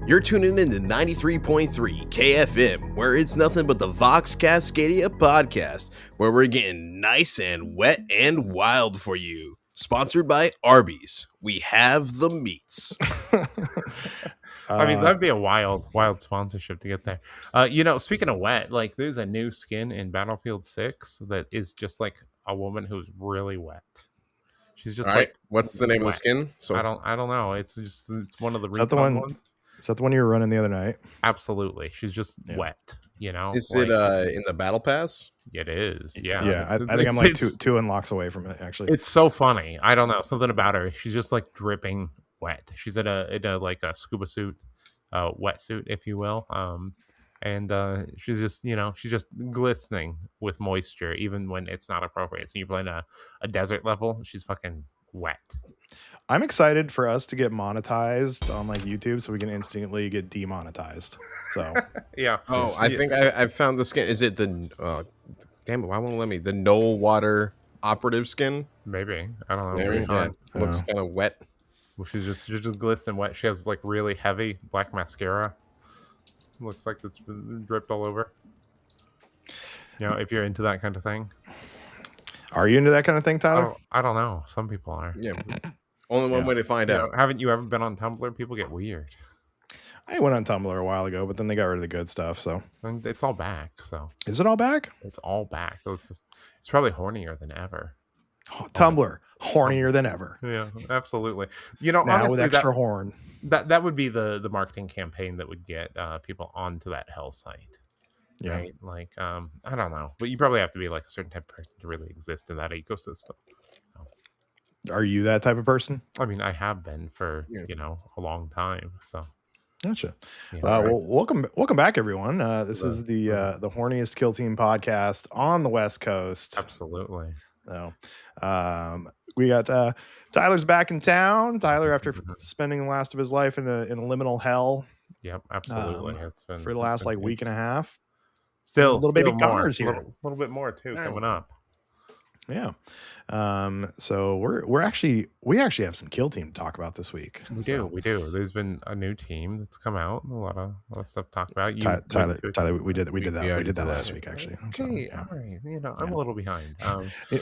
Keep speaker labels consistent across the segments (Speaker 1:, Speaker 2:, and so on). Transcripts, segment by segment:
Speaker 1: You're tuning in to 93.3 KFM, where it's nothing but the Vox Cascadia podcast, where we're getting nice and wet and wild for you. Sponsored by Arby's. We have the meats.
Speaker 2: I mean, that'd be a wild sponsorship to get there. Speaking of wet, like there's a new skin in Battlefield 6 that is just like a woman who's really wet. She's just
Speaker 1: All right, what's the name of the skin?
Speaker 2: So I don't know. It's one of the
Speaker 3: recon ones. Is that the one you were running the other night?
Speaker 2: Absolutely. She's just wet,
Speaker 1: Is it in the battle pass?
Speaker 2: It is. Yeah.
Speaker 3: Yeah. I think I'm like two unlocks away from it, actually.
Speaker 2: It's so funny. I don't know. Something about her. She's just like dripping wet. She's in a like a scuba suit, wetsuit, if you will. And she's just, she's just glistening with moisture, even when it's not appropriate. So you're playing a desert level. She's fucking wet.
Speaker 3: I'm excited for us to get monetized on like YouTube so we can instantly get demonetized. So
Speaker 2: yeah.
Speaker 1: Oh, I think I found the skin. Is it the damn it, why won't it let me? The no water operative skin?
Speaker 2: Maybe. I don't know.
Speaker 1: Maybe. Yeah. Looks kind of wet.
Speaker 2: Well, she's just glistening wet. She has like really heavy black mascara. Looks like it's been dripped all over. If you're into that kind of thing.
Speaker 3: Are you into that kind of thing, Tyler?
Speaker 2: I don't know. Some people are.
Speaker 1: Yeah. Only one way to find out.
Speaker 2: Haven't you ever been on Tumblr? People get weird.
Speaker 3: I went on Tumblr a while ago, but then they got rid of the good stuff. So
Speaker 2: and it's all back. So
Speaker 3: is it all back?
Speaker 2: It's all back. It's probably hornier than ever.
Speaker 3: Tumblr, hornier than ever.
Speaker 2: Yeah, absolutely.
Speaker 3: Now
Speaker 2: honestly,
Speaker 3: with extra horn.
Speaker 2: That would be the marketing campaign that would get people onto that hell site.
Speaker 3: Yeah.
Speaker 2: Right? Like I don't know, but you probably have to be like a certain type of person to really exist in that ecosystem.
Speaker 3: Are you that type of person?
Speaker 2: I mean, I have been for a long time. So,
Speaker 3: gotcha. Well, welcome back, everyone. This is the horniest kill team podcast on the West Coast.
Speaker 2: Absolutely.
Speaker 3: So, we got Tyler's back in town. Tyler, after spending the last of his life in a liminal hell.
Speaker 2: Yep, absolutely.
Speaker 3: For the last week and a half.
Speaker 2: Still,
Speaker 3: a little baby Connor's here.
Speaker 2: A little bit more too coming up.
Speaker 3: Yeah. So we actually have some kill team to talk about this week.
Speaker 2: We do. There's been a new team that's come out and a lot of stuff to talk about.
Speaker 3: Tyler, we did that last week actually.
Speaker 2: Okay, all right. I'm a little behind.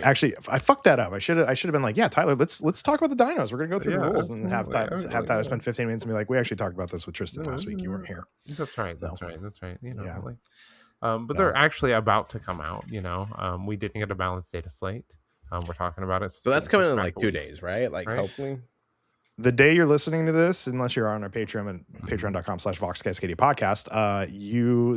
Speaker 3: Actually, I fucked that up. I should have been like, yeah, Tyler, let's talk about the dinos. We're gonna go through the rules and have Tyler spend 15 minutes and be like, we actually talked about this with Tristan last week. You weren't here.
Speaker 2: That's right. That's right. But they're actually about to come out. We didn't get a balanced data slate. We're talking about it.
Speaker 1: So that's coming in like 2 days, right? Like hopefully.
Speaker 3: The day you're listening to this, unless you're on our Patreon and patreon.com/Vox Cascadia podcast,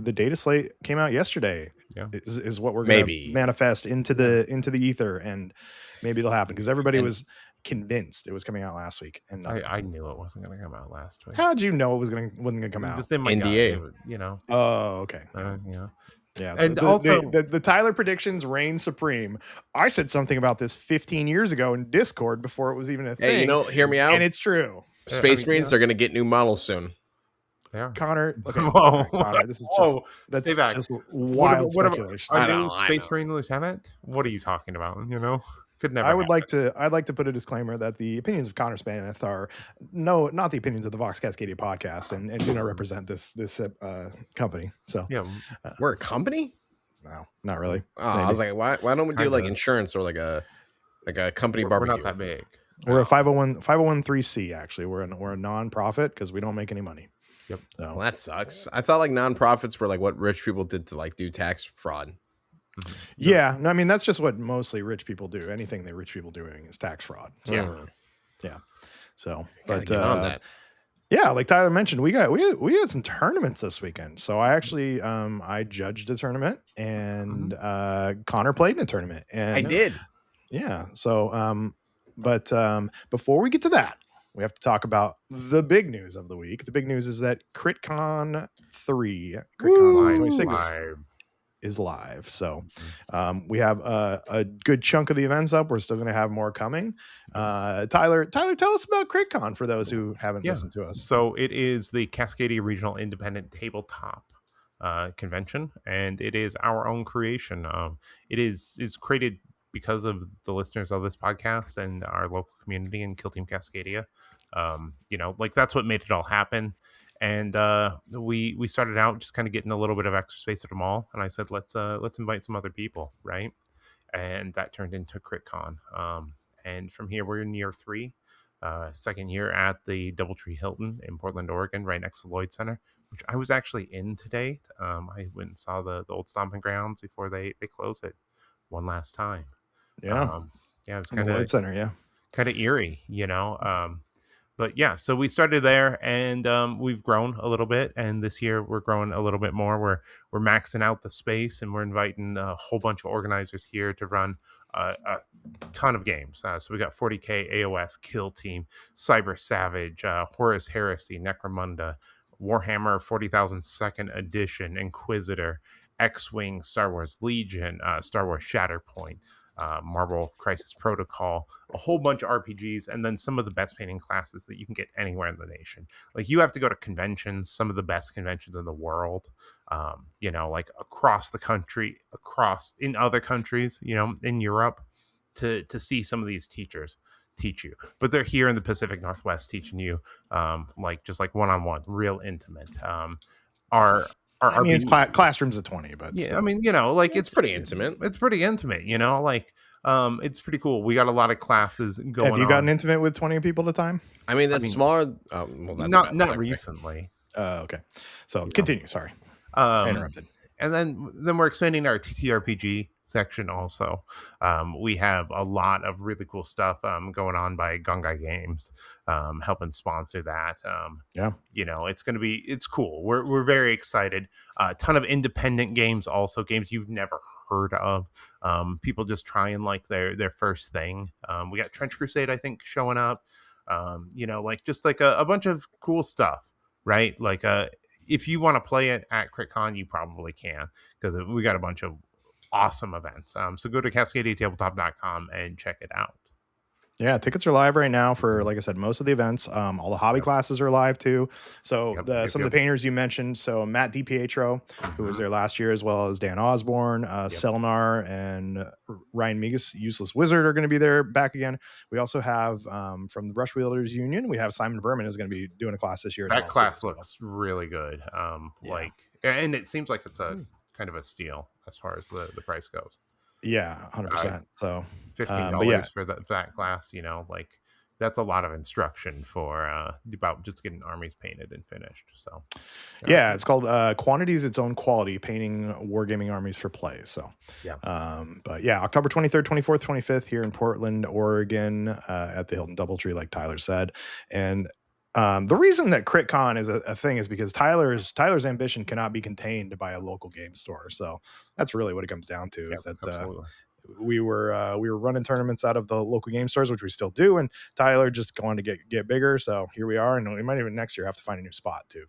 Speaker 3: the data slate came out yesterday.
Speaker 2: Yeah.
Speaker 3: Is what we're going to manifest into the ether, and maybe it'll happen because everybody was convinced it was coming out last week, and
Speaker 2: I knew it wasn't going to come out last week.
Speaker 3: How'd you know it wasn't going to come out?
Speaker 2: Just in my
Speaker 1: NDA,
Speaker 2: gut,
Speaker 3: Oh, okay. Yeah,
Speaker 2: and
Speaker 3: also the Tyler predictions reign supreme. I said something about this 15 years ago in Discord before it was even a thing.
Speaker 1: Hey, hear me out.
Speaker 3: And it's true.
Speaker 1: Space Marines are going to get new models soon.
Speaker 3: Yeah, Connor. Okay,
Speaker 2: Connor,
Speaker 3: this is
Speaker 2: stay back.
Speaker 3: Just wild speculation.
Speaker 2: What about a new Space Marine lieutenant? What are you talking about? Could never.
Speaker 3: I'd like to put a disclaimer that the opinions of Connor Spaneth are not the opinions of the Vox Cascadia podcast, and do not represent this company. So
Speaker 2: yeah,
Speaker 1: we're a company.
Speaker 3: No, not really.
Speaker 1: I was like, why don't we do like insurance or like a company barbecue?
Speaker 2: We're not that big.
Speaker 3: We're a 501(c). Actually, we're a nonprofit because we don't make any money.
Speaker 2: Yep.
Speaker 3: So.
Speaker 1: Well, that sucks. I thought like nonprofits were like what rich people did to like do tax fraud.
Speaker 3: Yeah, no, I mean that's just what mostly rich people do. Anything that rich people doing is tax fraud. So, yeah. So, but
Speaker 1: on that.
Speaker 3: Yeah, like Tyler mentioned, we had some tournaments this weekend. So I actually I judged a tournament, and Connor played in a tournament, and
Speaker 1: I did.
Speaker 3: Yeah. So but before we get to that, we have to talk about the big news of the week. The big news is that CRITCon 2026 is live. So we have a good chunk of the events up. We're still going to have more coming. Tyler, tell us about CRITCon for those who haven't listened to us.
Speaker 2: So it is the Cascadia Regional Independent Tabletop convention, and it is our own creation. It is created because of the listeners of this podcast and our local community in Kill Team Cascadia. Like that's what made it all happen. And we started out just kind of getting a little bit of extra space at the mall, and I said let's invite some other people, right? And that turned into CritCon. And from here, we're in year 3, second year at the DoubleTree Hilton in Portland, Oregon, right next to Lloyd Center, which I was actually in today. I went and saw the old stomping grounds before they closed it one last time.
Speaker 3: Yeah.
Speaker 2: Yeah, it was
Speaker 3: In the Lloyd Center. Yeah.
Speaker 2: kind of eerie, but yeah, so we started there, and we've grown a little bit, and this year we're growing a little bit more. We're maxing out the space, and we're inviting a whole bunch of organizers here to run a ton of games. So we got 40K, AOS, Kill Team, Cyber Savage, Horus Heresy, Necromunda, Warhammer 40,000 Second Edition, Inquisitor, X-Wing, Star Wars Legion, Star Wars Shatterpoint, Marvel Crisis Protocol, a whole bunch of RPGs, and then some of the best painting classes that you can get anywhere in the nation. Like, you have to go to conventions, some of the best conventions in the world, like across the country, in other countries, in Europe, to see some of these teachers teach you. But they're here in the Pacific Northwest teaching you, just like one-on-one, real intimate.
Speaker 3: I mean, it's classrooms of 20, but
Speaker 2: yeah,
Speaker 3: still.
Speaker 2: I mean,
Speaker 1: it's pretty intimate.
Speaker 2: It's pretty intimate, it's pretty cool. We got a lot of classes going on.
Speaker 3: Have you gotten intimate with 20 people at a time?
Speaker 1: I mean, that's smaller. Well, that's
Speaker 2: not recently.
Speaker 3: Okay. So continue. Sorry. I interrupted.
Speaker 2: And then we're expanding our TTRPG section also. We have a lot of really cool stuff going on by Gungai Games, helping sponsor that. It's cool. We're very excited. A ton of independent games, also games you've never heard of. People just trying like their first thing. We got Trench Crusade, I think, showing up. Just like a bunch of cool stuff, right? Like if you want to play it at CritCon, you probably can, because we got a bunch of awesome events. So go to cascadiatabletop.com and check it out.
Speaker 3: Yeah, tickets are live right now for, like I said, most of the events. All the hobby classes are live too. So some of the painters you mentioned, so Matt DiPietro, who was there last year, as well as Dan Osborne, Selnar, and Ryan Migas, Useless Wizard, are going to be there back again. We also have from the Brush Wielders Union, we have Simon Berman is going to be doing a class this year.
Speaker 2: That class looks really good. And it seems like it's a kind of a steal as far as the price goes.
Speaker 3: Yeah, 100%. So
Speaker 2: $15 for that class, that's a lot of instruction for about just getting armies painted and finished. So
Speaker 3: it's called Quantities Its Own Quality, Painting Wargaming Armies for Play. So October 23rd, 24th, 25th here in Portland, Oregon, at the Hilton DoubleTree, like Tyler said. And the reason that CritCon is a thing is because Tyler's ambition cannot be contained by a local game store. So that's really what it comes down to. Is that we were running tournaments out of the local game stores, which we still do, and Tyler just going to get bigger. So here we are, and we might even next year have to find a new spot too.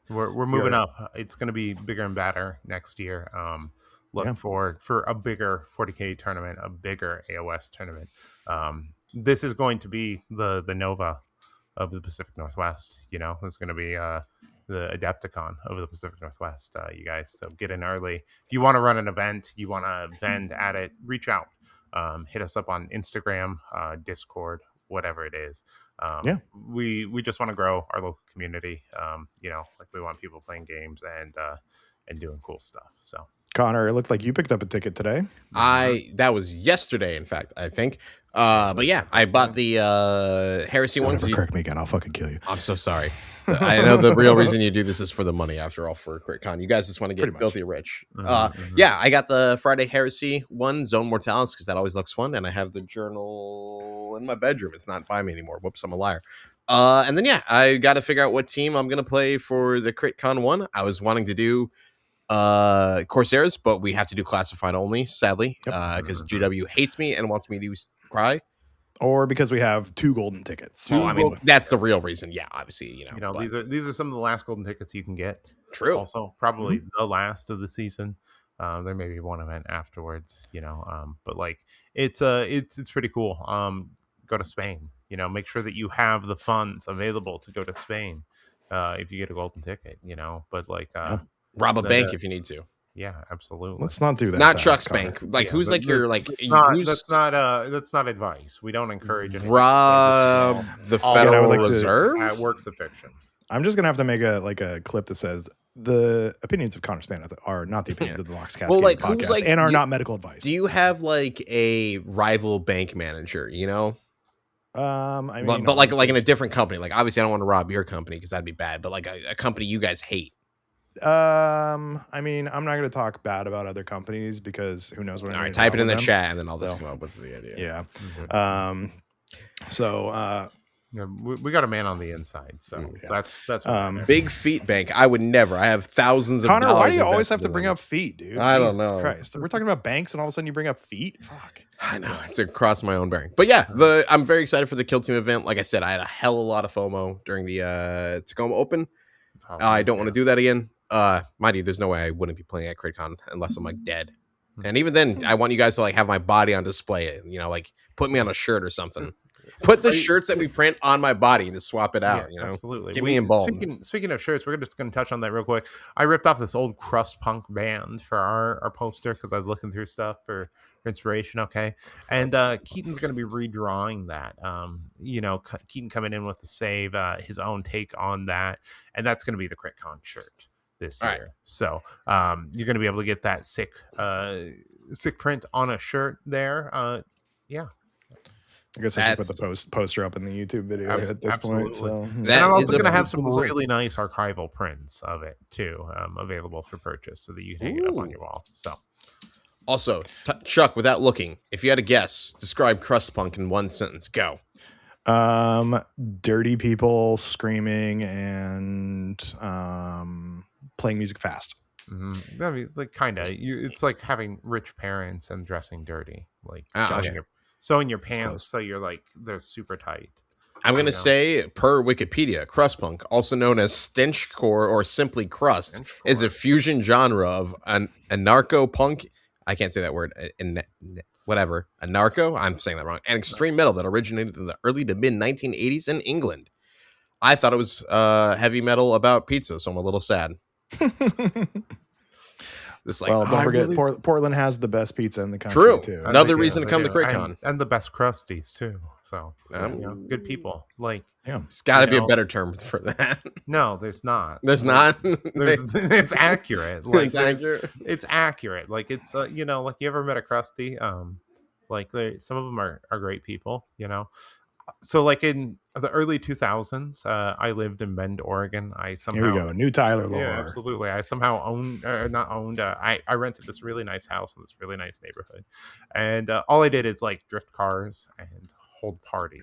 Speaker 2: We're moving up. It's going to be bigger and badder next year. Look for a bigger 40K tournament, a bigger AOS tournament. This is going to be the Nova of the Pacific Northwest. It's going to be the Adepticon of the Pacific Northwest, you guys. So get in early. If you want to run an event, you want to vend at it, reach out. Hit us up on Instagram, Discord, whatever it is. We just want to grow our local community. We want people playing games and doing cool stuff. So
Speaker 3: Connor, it looked like you picked up a ticket today.
Speaker 1: That was yesterday, in fact, I think. But yeah, I bought the Heresy one.
Speaker 3: Never correct me again. I'll fucking kill you.
Speaker 1: I'm so sorry. I know the real reason you do this is for the money, after all, for CritCon. You guys just want to get filthy rich. I got the Friday Heresy one, Zone Mortalis, because that always looks fun. And I have the journal in my bedroom. It's not by me anymore. Whoops, I'm a liar. And then, I got to figure out what team I'm going to play for the CritCon one. I was wanting to do Corsairs, but we have to do classified only, sadly, because GW hates me and wants me to cry,
Speaker 3: or because we have 2 golden tickets.
Speaker 1: I mean, that's the real reason. Obviously,
Speaker 2: these are some of the last golden tickets you can get.
Speaker 1: True.
Speaker 2: Also, probably the last of the season. There may be one event afterwards, but like it's pretty cool. Go to Spain. Make sure that you have the funds available to go to Spain if you get a golden ticket. But like
Speaker 1: rob a bank if you need to.
Speaker 2: Yeah, absolutely.
Speaker 3: Let's not do that.
Speaker 1: Not Chuck's bank. Who's like your like?
Speaker 2: That's not advice. We don't encourage it.
Speaker 1: Rob the Federal Reserve.
Speaker 2: Works of fiction.
Speaker 3: I'm just gonna have to make a clip that says the opinions of Connor Span are not the opinions of the Vox Cascade
Speaker 1: like,
Speaker 3: podcast
Speaker 1: who's, like,
Speaker 3: and are not medical advice.
Speaker 1: Do you have like a rival bank manager? You know,
Speaker 3: I mean,
Speaker 1: but like in a different company. Like, obviously, I don't want to rob your company because that'd be bad. But like a company you guys hate.
Speaker 3: I mean, I'm not going to talk bad about other companies because who knows what.
Speaker 1: All right, type it in the chat and then I'll just
Speaker 3: So,
Speaker 1: come up with the idea.
Speaker 3: Yeah.
Speaker 2: Mm-hmm.
Speaker 3: So
Speaker 2: Yeah, we got a man on the inside, so that's
Speaker 1: Big feet bank. I would never. I have thousands of
Speaker 3: Connor,
Speaker 1: dollars.
Speaker 3: why do you always have
Speaker 1: invested
Speaker 3: to bring
Speaker 1: in them.
Speaker 3: up feet, dude?
Speaker 1: I don't
Speaker 3: Jesus
Speaker 1: know.
Speaker 3: Christ. We're talking about banks and all of a sudden you bring up feet? Fuck.
Speaker 1: I know, it's across my own bearing. But yeah, I'm very excited for the Kill Team event. Like I said, I had a hell of a lot of FOMO during the Tacoma Open. I don't want to do that again. Mind you, there's no way I wouldn't be playing at CRITCon unless I'm like dead. And even then, I want you guys to like have my body on display. You know, like put me on a shirt or something. Put the shirts that we print on my body and just swap it out.
Speaker 2: Yeah,
Speaker 1: you know,
Speaker 2: absolutely.
Speaker 1: Get me involved.
Speaker 2: Speaking of shirts, we're just going to touch on that real quick. I ripped off this old crust punk band for our poster because I was looking through stuff for inspiration. Okay, and Keaton's going to be redrawing that. You know, Keaton coming in with the save, his own take on that, and that's going to be the CritCon shirt this year. Right. So you're going to be able to get that sick print on a shirt there. Yeah.
Speaker 3: I guess I should put the poster up in the YouTube video at this point. So
Speaker 2: and I'm also going to have some really nice archival prints of it too, available for purchase so that you can hang it up on your wall. So,
Speaker 1: also, Chuck, without looking, if you had a guess, describe crust punk in one sentence. Go.
Speaker 3: Dirty people screaming and playing music fast.
Speaker 2: Mm-hmm. I mean, like kind of. It's like having rich parents and dressing dirty, like sewing your pants so you're like they're super tight.
Speaker 1: I'm going to say, per Wikipedia, crust punk, also known as stenchcore or simply crust, is a fusion genre of anarcho punk. I can't say that word. Whatever. Anarcho? I'm saying that wrong. And extreme metal that originated in the early to mid 1980s in England. I thought it was heavy metal about pizza, so I'm a little sad.
Speaker 3: Don't forget, Portland has the best pizza in the country.
Speaker 1: True.
Speaker 3: Too.
Speaker 1: Another reason to come to CRITCon.
Speaker 2: And the best crusties, too. So, good people. Like,
Speaker 1: it's got to be a better term for that.
Speaker 2: No, there's not.
Speaker 1: There's not?
Speaker 2: It's accurate. Like,
Speaker 1: it's accurate?
Speaker 2: It's accurate. Like, it's, like, you ever met a crusty? Like, some of them are great people, So, like, in the early 2000s, I lived in Bend, Oregon.
Speaker 3: Here we go, new Tyler lore.
Speaker 2: Yeah, absolutely. I somehow I rented this really nice house in this really nice neighborhood. And all I did is, like, drift cars and hold parties.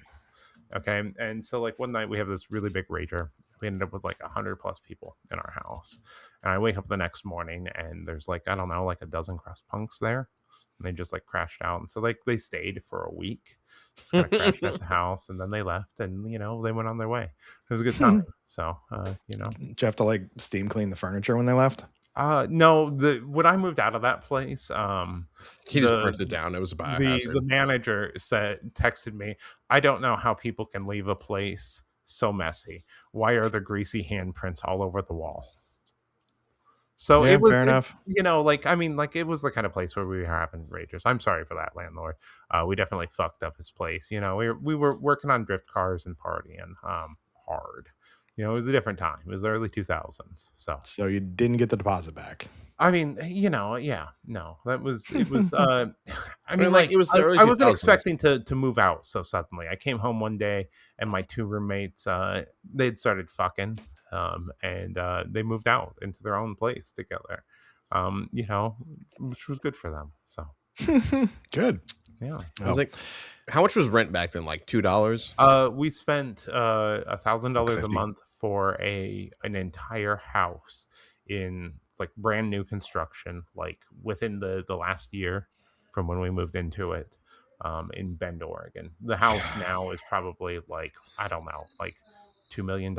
Speaker 2: Okay? And so, like, one night we have this really big rager. We ended up with, like, 100 plus people in our house. And I wake up the next morning, and there's, like, I don't know, like a dozen crust punks there. And they just like crashed out. And so like they stayed for a week, just kind of crashed at the house, and then they left and they went on their way. It was a good time. So
Speaker 3: Did you have to like steam clean the furniture when they left?
Speaker 2: No, when I moved out of that place,
Speaker 1: he just burnt it down. It was a biohazard.
Speaker 2: The manager texted me, I don't know how people can leave a place so messy. Why are there greasy handprints all over the wall? So it was
Speaker 3: fair enough.
Speaker 2: It was the kind of place where we were having ragers. I'm sorry for that, landlord. We definitely fucked up his place. We were working on drift cars and partying hard. It was a different time. It was the early 2000s.
Speaker 3: So you didn't get the deposit back.
Speaker 2: I mean, no, that was it was. I wasn't expecting to move out so suddenly. I came home one day and my two roommates they'd started fucking. And they moved out into their own place together, which was good for them. So
Speaker 3: good.
Speaker 2: Yeah.
Speaker 1: I was like, how much was rent back then? Like $2?
Speaker 2: We spent $1,000 a month for an entire house in like brand new construction, like within the last year from when we moved into it, in Bend, Oregon. The house now is probably like, I don't know, like $2 million.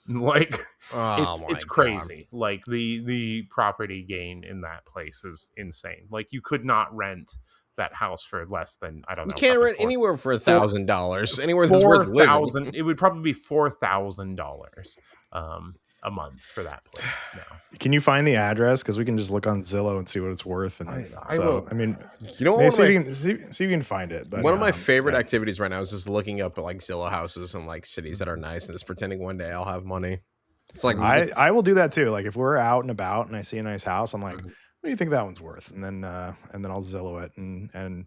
Speaker 2: Like it's crazy. God. Like the property gain in that place is insane. Like you could not rent that house for less than, I don't know.
Speaker 1: You can't rent anywhere for $1,000. Anywhere that's worth living.
Speaker 2: It would probably be $4,000 a month for that place now.
Speaker 3: Can you find the address? Because we can just look on Zillow and see what it's worth. And
Speaker 2: I will.
Speaker 3: I mean, see if you can find it. But
Speaker 1: one of my favorite activities right now is just looking up at like Zillow houses and like cities that are nice and just pretending one day I'll have money. It's like
Speaker 3: I will do that too. Like if we're out and about and I see a nice house, I'm like, what do you think that one's worth? And then I'll Zillow it and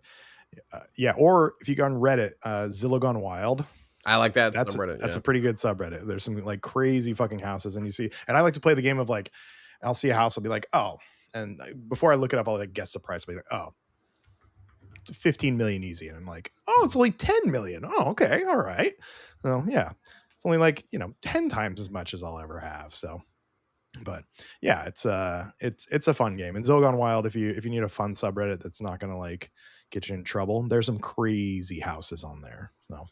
Speaker 3: yeah. Or if you go on Reddit, Zillow Gone Wild.
Speaker 1: I like that
Speaker 3: That's
Speaker 1: subreddit.
Speaker 3: That's a pretty good subreddit. There's some like crazy fucking houses, and you see. And I like to play the game of like, I'll see a house, I'll be like, oh, and before I look it up, I'll like guess the price. I'll be like, oh, 15 million easy, and I'm like, oh, it's only 10 million. Oh, okay, all right. Well, yeah, it's only like 10 times as much as I'll ever have. So, but yeah, it's a fun game. And Zillow Gone Wild, if you need a fun subreddit that's not gonna like get you in trouble, there's some crazy houses on there. So.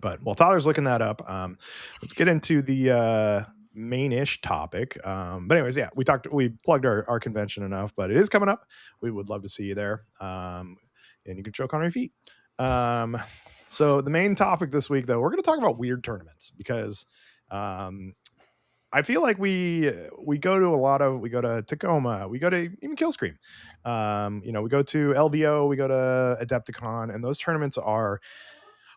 Speaker 3: But while Tyler's looking that up, let's get into the main-ish topic. But anyways, yeah, we plugged our convention enough, but it is coming up. We would love to see you there. And you can choke on your feet. So the main topic this week, though, we're going to talk about weird tournaments because I feel like we go to Tacoma, we go to even Killscream. We go to LVO, we go to Adepticon, and those tournaments are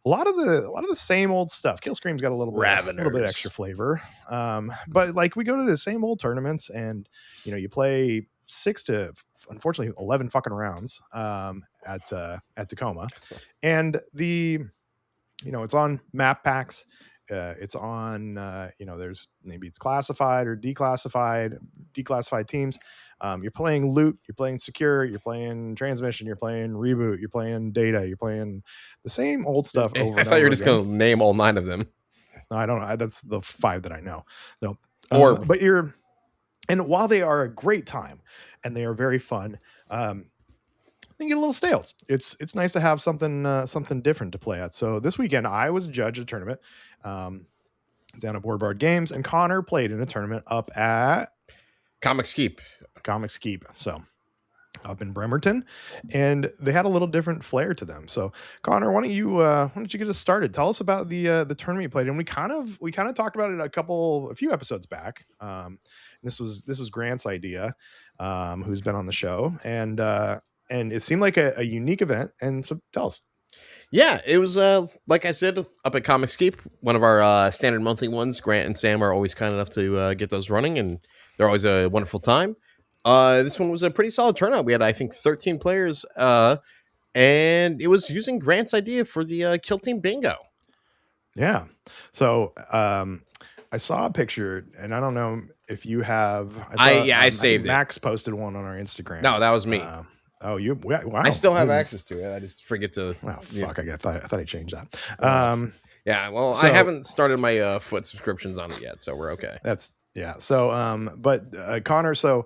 Speaker 3: a lot of the same old stuff. Killscream's got a little bit extra flavor. But like we go to the same old tournaments and you play 6 to unfortunately 11 fucking rounds at Tacoma. And it's on map packs. It's on there's maybe it's classified or declassified teams. You're playing loot, you're playing secure, you're playing transmission, you're playing reboot, you're playing data, you're playing the same old stuff over.
Speaker 1: I thought you were just going to name all 9 of them.
Speaker 3: No, I don't know. That's the 5 that I know. No, and while they are a great time and they are very fun, they get a little stale. It's nice to have something different to play at. So this weekend I was a judge at a tournament down at Board Games, and Connor played in a tournament up at
Speaker 1: Comic Skeep.
Speaker 3: So up in Bremerton, and they had a little different flair to them. So Connor, why don't you get us started? Tell us about the tournament you played. And we kind of talked about it a few episodes back. This was Grant's idea, who's been on the show, and it seemed like a unique event. And so tell us.
Speaker 1: Yeah, it was like I said, up at Comic Skeep, one of our standard monthly ones. Grant and Sam are always kind enough to get those running, and they're always a wonderful time. This one was a pretty solid turnout. We had, I think, 13 players, and it was using Grant's idea for the Kill Team Bingo.
Speaker 3: Yeah. So I saw a picture, and I don't know if you have.
Speaker 1: I saved it.
Speaker 3: Max posted one on our Instagram.
Speaker 1: No, that was me.
Speaker 3: Wow. I
Speaker 1: still have access to it. I just forget to.
Speaker 3: Oh, fuck. I thought I changed that.
Speaker 1: Yeah, well, I haven't started my foot subscriptions on it yet, so we're okay.
Speaker 3: So, but Connor, tell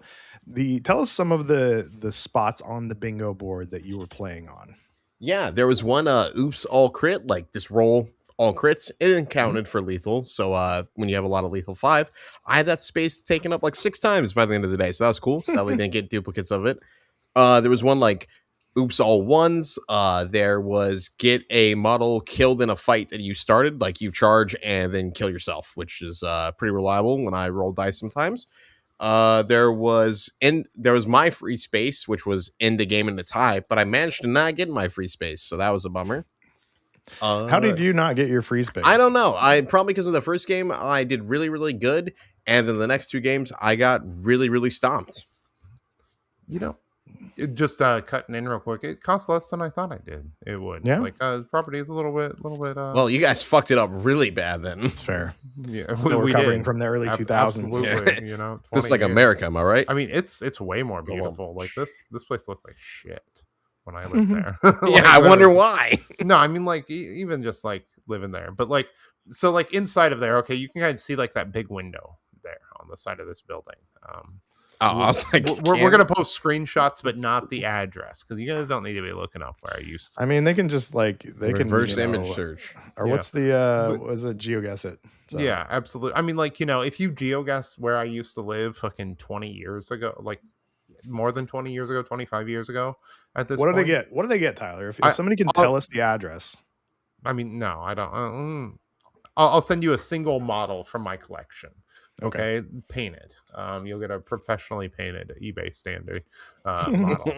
Speaker 3: us some of the spots on the bingo board that you were playing on.
Speaker 1: Yeah, there was one oops all crit, like just roll all crits. It didn't count for lethal, so when you have a lot of lethal 5, I had that space taken up like 6 times by the end of the day, so that was cool. Sadly, didn't get duplicates of it. There was one like oops all ones. There was get a model killed in a fight that you started, like you charge and then kill yourself, which is pretty reliable when I roll dice sometimes. There was my free space, which was end the game in the tie, but I managed to not get my free space, so that was a bummer.
Speaker 3: How did you not get your free space?
Speaker 1: I don't know. I probably because of the first game I did really, really good, and then the next 2 games I got really, really stomped.
Speaker 2: Just cutting in real quick. It costs less than I thought it did. It would.
Speaker 3: Yeah.
Speaker 2: Like property is a little bit.
Speaker 1: Well, you guys fucked it up really bad then.
Speaker 3: It's fair.
Speaker 2: Yeah,
Speaker 3: still recovering from the early 2000s.
Speaker 2: Absolutely.
Speaker 1: Just like America, am I right?
Speaker 2: I mean, it's way more beautiful. Like this place looked like shit when I lived there.
Speaker 1: Yeah, I wonder why.
Speaker 2: No, I mean, like even just like living there, but like so like inside of there, okay, you can kind of see like that big window there on the side of this building.
Speaker 1: I was like,
Speaker 2: we're gonna post screenshots, but not the address because you guys don't need to be looking up where I used to.
Speaker 3: I mean, they can just like
Speaker 1: reverse image search,
Speaker 3: or what's the was it GeoGuess it?
Speaker 2: So. Yeah, absolutely. I mean, like if you GeoGuess where I used to live, fucking 20 years ago, like more than 20 years ago, 25 years ago. At this,
Speaker 3: what do they get? What do they get, Tyler? If somebody can tell us the address.
Speaker 2: I mean, no, I don't. I'll send you a single model from my collection. Okay, painted. You'll get a professionally painted eBay standard model.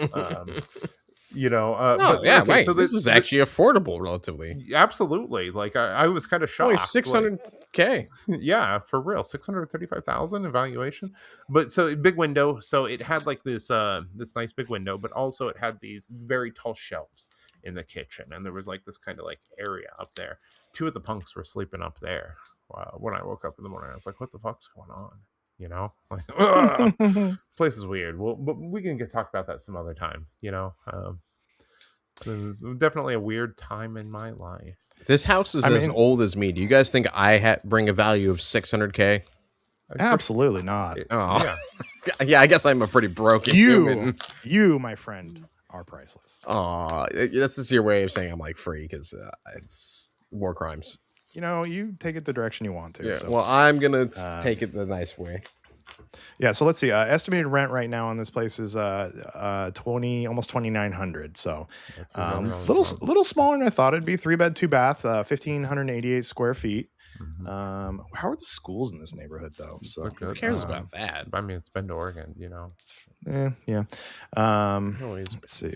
Speaker 2: but
Speaker 1: yeah,
Speaker 2: okay,
Speaker 1: right.
Speaker 2: so
Speaker 1: This is actually affordable, relatively.
Speaker 2: absolutely, like I was kind of
Speaker 1: Only
Speaker 2: shocked.
Speaker 1: 600K.
Speaker 2: Yeah, for real, 635,000 evaluation. But so big window, so it had like this nice big window, but also it had these very tall shelves in the kitchen, and there was like this kind of like area up there. Two of the punks were sleeping up there. When I woke up in the morning, I was like, "What the fuck's going on?" Like, ugh, place is weird. Well, but we can talk about that some other time. Definitely a weird time in my life.
Speaker 1: This house is as old as me. Do you guys think I bring a value of 600K?
Speaker 3: Absolutely not.
Speaker 1: Oh, yeah. I guess I'm a pretty broken human.
Speaker 3: You, my friend, are priceless.
Speaker 1: Oh, that's just your way of saying I'm like free because it's war crimes.
Speaker 3: You take it the direction you want to.
Speaker 1: Yeah.
Speaker 3: So.
Speaker 1: Well, I'm gonna take it the nice way.
Speaker 3: Yeah. So let's see. Estimated rent right now on this place is almost 2,900. So little smaller than I thought it'd be. 3-bed, 2-bath, 1,588 square feet. Mm-hmm. How are the schools in this neighborhood though? So
Speaker 1: who cares about that?
Speaker 2: I mean, it's Bend, Oregon.
Speaker 3: Yeah. Let's see.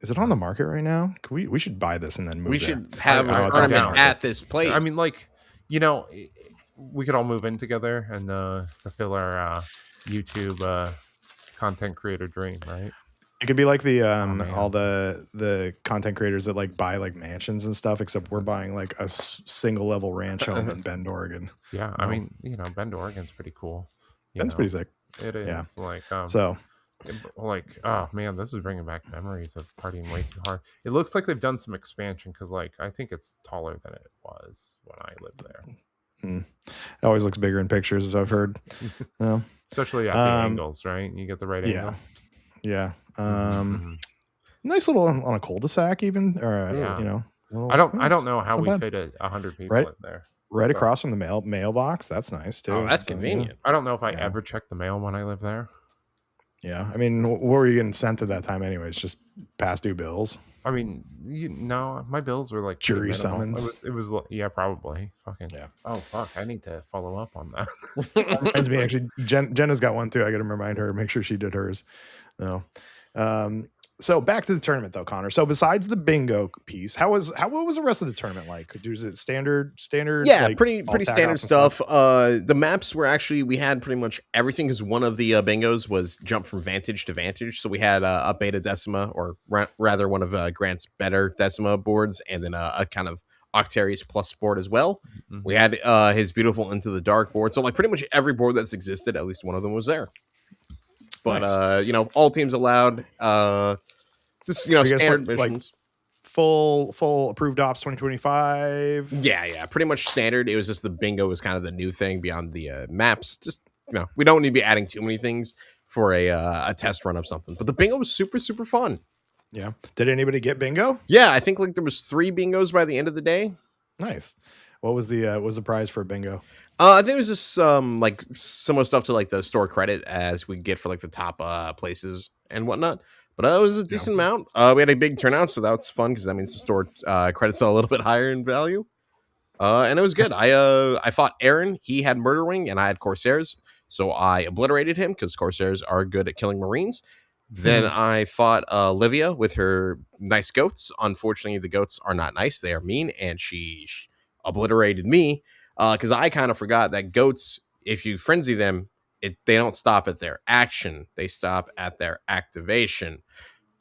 Speaker 3: Is it on the market right now? We should buy this and then move.
Speaker 1: We should have a tournament at this place.
Speaker 2: I mean, we could all move in together and fulfill our YouTube content creator dream, right?
Speaker 3: It could be like the all the content creators that like buy like mansions and stuff, except we're buying like a single level ranch home in Bend, Oregon.
Speaker 2: Yeah, I mean, Bend, Oregon's pretty cool.
Speaker 3: Bend's pretty sick.
Speaker 2: It is.
Speaker 3: Yeah.
Speaker 2: Oh man, this is bringing back memories of partying way too hard. It looks like they've done some expansion because I think it's taller than it was when I lived there.
Speaker 3: It always looks bigger in pictures, as I've heard.
Speaker 2: Especially at the angles, right? You get the right angle.
Speaker 3: Yeah. Nice little on a cul-de-sac even, or
Speaker 2: I don't know how we fit 100 people in there.
Speaker 3: Right across from the mailbox. That's nice too.
Speaker 1: Oh, that's convenient.
Speaker 2: I don't know if I ever checked the mail when I lived there.
Speaker 3: Yeah, I mean, what were you getting sent at that time anyways? Just past due bills?
Speaker 2: I mean, my bills were like
Speaker 3: jury summons.
Speaker 2: It was probably. Fucking
Speaker 3: yeah.
Speaker 2: Oh fuck, I need to follow up on that.
Speaker 3: Reminds me actually. Jenna's got one too. I got to remind her, make sure she did hers. No. So back to the tournament though, Connor. So besides the bingo piece, what was the rest of the tournament like? Was it standard?
Speaker 1: Yeah,
Speaker 3: like,
Speaker 1: pretty standard stuff. The maps were we had pretty much everything because one of the bingos was jump from vantage to vantage. So we had a beta decima, or rather one of Grant's better decima boards, and then a kind of Octarius plus board as well. Mm-hmm. We had his beautiful Into the Dark board. So like pretty much every board that's existed, at least one of them was there. But nice. All teams allowed. Just standard missions.
Speaker 3: Like full approved ops 2025.
Speaker 1: Yeah, pretty much standard. It was just the bingo was kind of the new thing beyond the maps. Just we don't need to be adding too many things for a test run of something. But the bingo was super super fun.
Speaker 3: Yeah. Did anybody get bingo?
Speaker 1: Yeah, I think like there was 3 bingos by the end of the day.
Speaker 3: Nice. What was the prize for a bingo?
Speaker 1: I think it was just like similar stuff to like the store credit as we get for like the top places and whatnot. But it was a decent amount. We had a big turnout, so that was fun because that means the store credits are a little bit higher in value. And it was good. I fought Aaron. He had Murder Wing, and I had Corsairs. So I obliterated him because Corsairs are good at killing Marines. Then I fought Livia with her nice goats. Unfortunately, the goats are not nice. They are mean, and she obliterated me. Because I kind of forgot that goats, if you frenzy them, they don't stop at their action. They stop at their activation.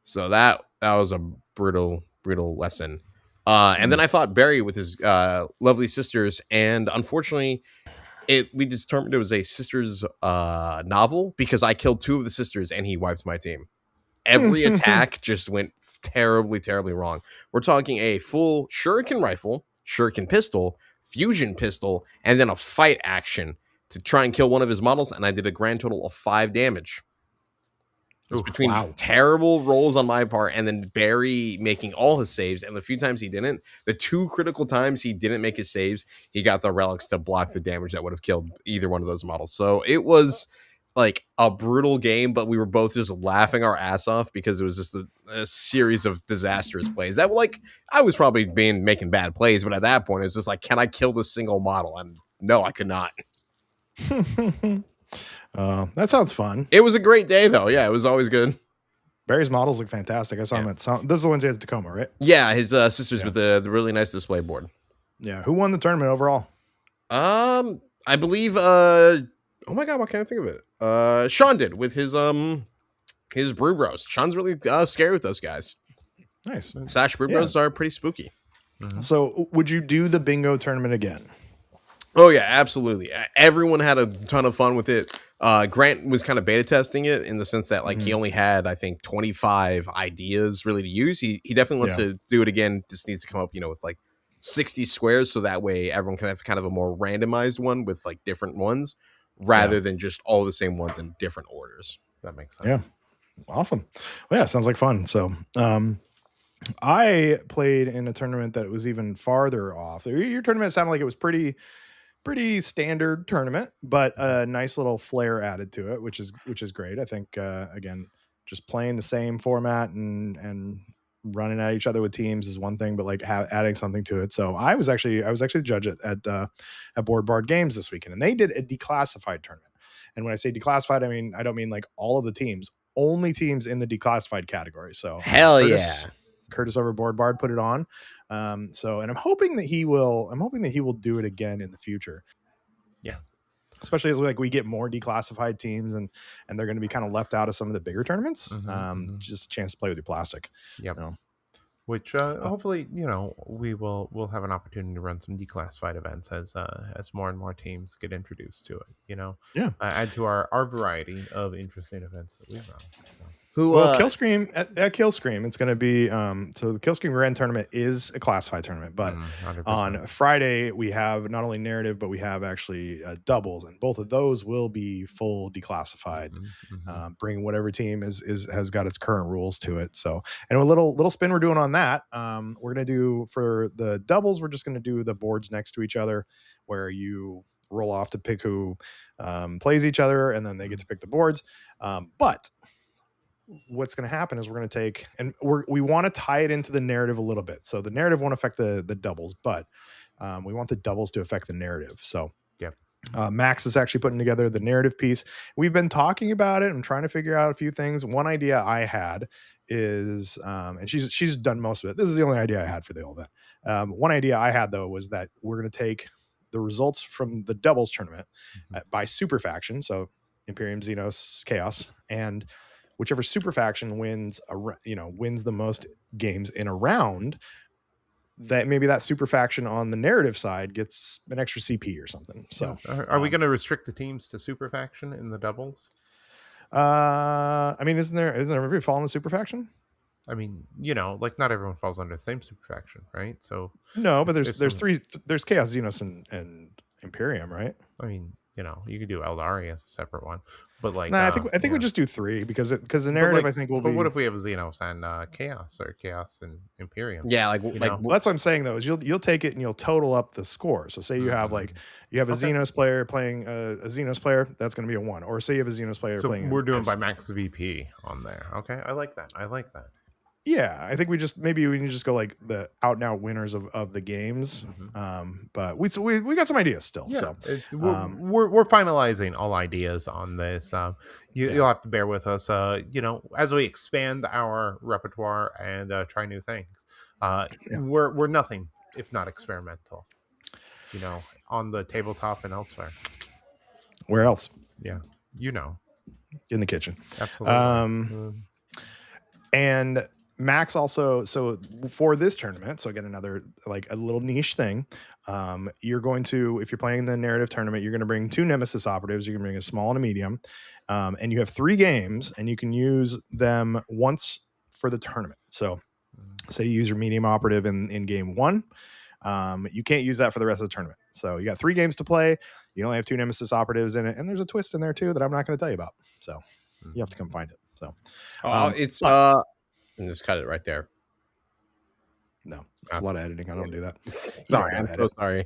Speaker 1: So that was a brutal lesson. And then I fought Barry with his lovely sisters. And unfortunately, we determined it was a sisters novel because I killed 2 of the sisters and he wiped my team. Every attack just went terribly, terribly wrong. We're talking a full shuriken rifle, shuriken pistol, fusion pistol, and then a fight action to try and kill one of his models, and I did a grand total of 5 damage. It's between terrible rolls on my part and then Barry making all his saves, and the few times he didn't, the 2 critical times he didn't make his saves, he got the relics to block the damage that would have killed either one of those models. So it was like a brutal game, but we were both just laughing our ass off because it was just a series of disastrous plays that I was probably making bad plays, but at that point it was just like, can I kill this single model? And no, I could not.
Speaker 3: That sounds fun.
Speaker 1: It was a great day though. Yeah, it was always good.
Speaker 3: Barry's models look fantastic. I saw him at some. Those are the ones at Tacoma, right?
Speaker 1: Yeah, his sisters with the really nice display board.
Speaker 3: Yeah. Who won the tournament overall?
Speaker 1: I believe. Oh my god, what can I think of it? Sean did with his Brew Bros. Sean's really scary with those guys.
Speaker 3: Nice.
Speaker 1: Sash Brew Bros are pretty spooky.
Speaker 2: Mm-hmm.
Speaker 3: So, would you do the bingo tournament again?
Speaker 1: Oh yeah, absolutely. Everyone had a ton of fun with it. Grant was kind of beta testing it in the sense that like he only had, I think, 25 ideas really to use. He definitely wants to do it again. Just needs to come up, with like 60 squares, so that way everyone can have kind of a more randomized one with like different ones rather than just all the same ones in different orders.
Speaker 2: That makes sense.
Speaker 3: Yeah. Awesome. Well, yeah, sounds like fun. So, I played in a tournament that was even farther off. Your tournament sounded like it was pretty standard tournament, but a nice little flair added to it, which is great. I think again, just playing the same format and running at each other with teams is one thing, but like adding something to it. So I was actually the judge at Board Bard Games this weekend, and they did a declassified tournament. And when I say declassified, I don't mean like all of the teams, only teams in the declassified category. So
Speaker 1: hell
Speaker 3: Curtis over Board Bard put it on. And I'm hoping that he will do it again in the future.
Speaker 2: Yeah.
Speaker 3: Especially as like we get more declassified teams and they're going to be kind of left out of some of the bigger tournaments. Just a chance to play with your plastic.
Speaker 2: Yep. Which hopefully, we'll have an opportunity to run some declassified events as more and more teams get introduced to it, add to our variety of interesting events that we run. So.
Speaker 3: Killscream at Killscream, it's going to be so the Killscream Grand Tournament is a classified tournament, but
Speaker 2: 100%.
Speaker 3: On Friday we have not only narrative, but we have actually doubles, and both of those will be full declassified. Bring whatever team has got its current rules to it. So, and a little spin we're doing on that. We're going to do for the doubles, we're just going to do the boards next to each other, where you roll off to pick who plays each other, and then they get to pick the boards. But what's going to happen is we're going to take, and we want to tie it into the narrative a little bit. So the narrative won't affect the doubles, but we want the doubles to affect the narrative. So Max is actually putting together the narrative piece. We've been talking about it and trying to figure out a few things. One idea I had is, and she's done most of it. This is the only idea I had for the whole event. One idea I had though was that we're going to take the results from the doubles tournament by super faction. So Imperium, Xenos, Chaos, and whichever super faction wins the most games in a round, that maybe that super faction on the narrative side gets an extra CP or something. So
Speaker 2: are we going to restrict the teams to super faction in the doubles?
Speaker 3: Isn't there everybody fall in the super faction?
Speaker 2: I mean, like not everyone falls under the same super faction, right? So
Speaker 3: no, but there's Chaos, Xenos, and Imperium, right?
Speaker 2: I mean, you could do Eldari as a separate one, but like,
Speaker 3: I think we just do 3 because the narrative I think will be.
Speaker 2: But what if we have Xenos and Chaos, or Chaos and Imperium?
Speaker 1: Yeah,
Speaker 3: well, that's what I'm saying though, is you'll take it and you'll total up the score. So say you have a Xenos player playing a Xenos player, that's going to be a 1. Or say you have a Xenos player playing.
Speaker 2: We're doing by max VP on there. Okay, I like that.
Speaker 3: Yeah, I think we can just go like the out and out winners of the games. But we got some ideas still.
Speaker 2: Yeah,
Speaker 3: so
Speaker 2: we're finalizing all ideas on this. You'll have to bear with us. As we expand our repertoire and try new things. We're nothing if not experimental. On the tabletop and elsewhere.
Speaker 3: Where else?
Speaker 2: Yeah,
Speaker 3: in the kitchen.
Speaker 2: Absolutely.
Speaker 3: And Max also, so for this tournament, so again, another like a little niche thing, you're going to, if you're playing the narrative tournament, you're going to bring 2 Nemesis operatives. You can bring a small and a medium, and you have 3 games, and you can use them once for the tournament. So say you use your medium operative in game 1, you can't use that for the rest of the tournament. So you got 3 games to play. You only have 2 Nemesis operatives in it, and there's a twist in there too that I'm not going to tell you about. So you have to come find it. So
Speaker 1: and just cut it right there.
Speaker 3: No, it's a lot of editing. I don't do that.
Speaker 1: Sorry, I'm so sorry.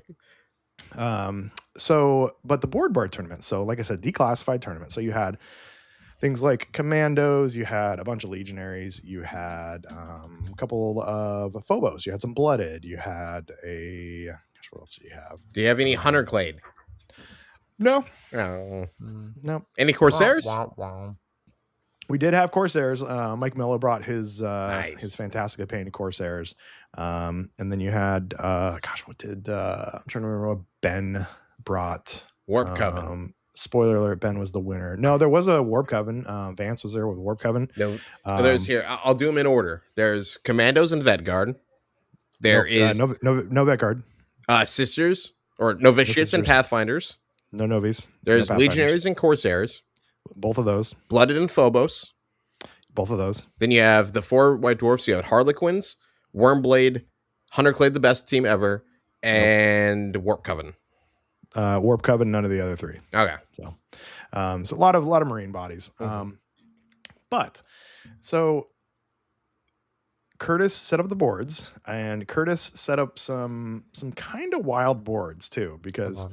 Speaker 3: But the Board Bard tournament. So like I said, declassified tournament. So you had things like commandos, you had a bunch of legionaries, you had a couple of phobos, you had some blooded, you had what else do you have?
Speaker 1: Do you have any Hunter Clade?
Speaker 3: No.
Speaker 1: No.
Speaker 3: No.
Speaker 1: Any Corsairs?
Speaker 3: We did have Corsairs. Mike Miller brought his
Speaker 1: Nice.
Speaker 3: fantastic painted Corsairs. And then you had what did I'm trying to remember what Ben brought.
Speaker 1: Warp Coven.
Speaker 3: Spoiler alert, Ben was the winner. No, there was a Warp Coven. Vance was there with Warp Coven.
Speaker 1: No, there's here. I'll do them in order. There's Commandos and Vedguard. There is
Speaker 3: no Vedguard.
Speaker 1: Sisters or Novitiates and Pathfinders.
Speaker 3: No Novies.
Speaker 1: There's
Speaker 3: no
Speaker 1: Legionaries and Corsairs.
Speaker 3: Both of those.
Speaker 1: Blooded and Phobos.
Speaker 3: Both of those.
Speaker 1: Then you have the 4 White Dwarfs. You have Harlequins, Wormblade, Hunterclade, the best team ever, and Warp Coven.
Speaker 3: Warp Coven, none of the other 3.
Speaker 1: Okay.
Speaker 3: So a lot of Marine bodies. But so Curtis set up the boards, and Curtis set up some kind of wild boards too, because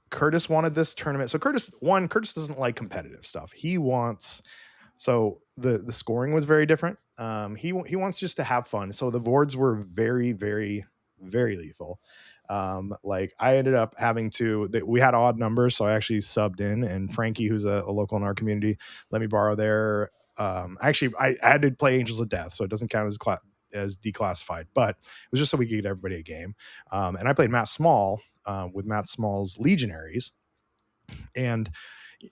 Speaker 3: Curtis wanted this tournament. So Curtis doesn't like competitive stuff. He wants, so the scoring was very different. He wants just to have fun. So the boards were very, very, very lethal. Like I ended up having to, we had odd numbers. So I actually subbed in, and Frankie, who's a local in our community, let me borrow their, actually I had to play Angels of Death, so it doesn't count as declassified, but it was just so we could get everybody a game. And I played Matt Small, with Matt Small's Legionaries. And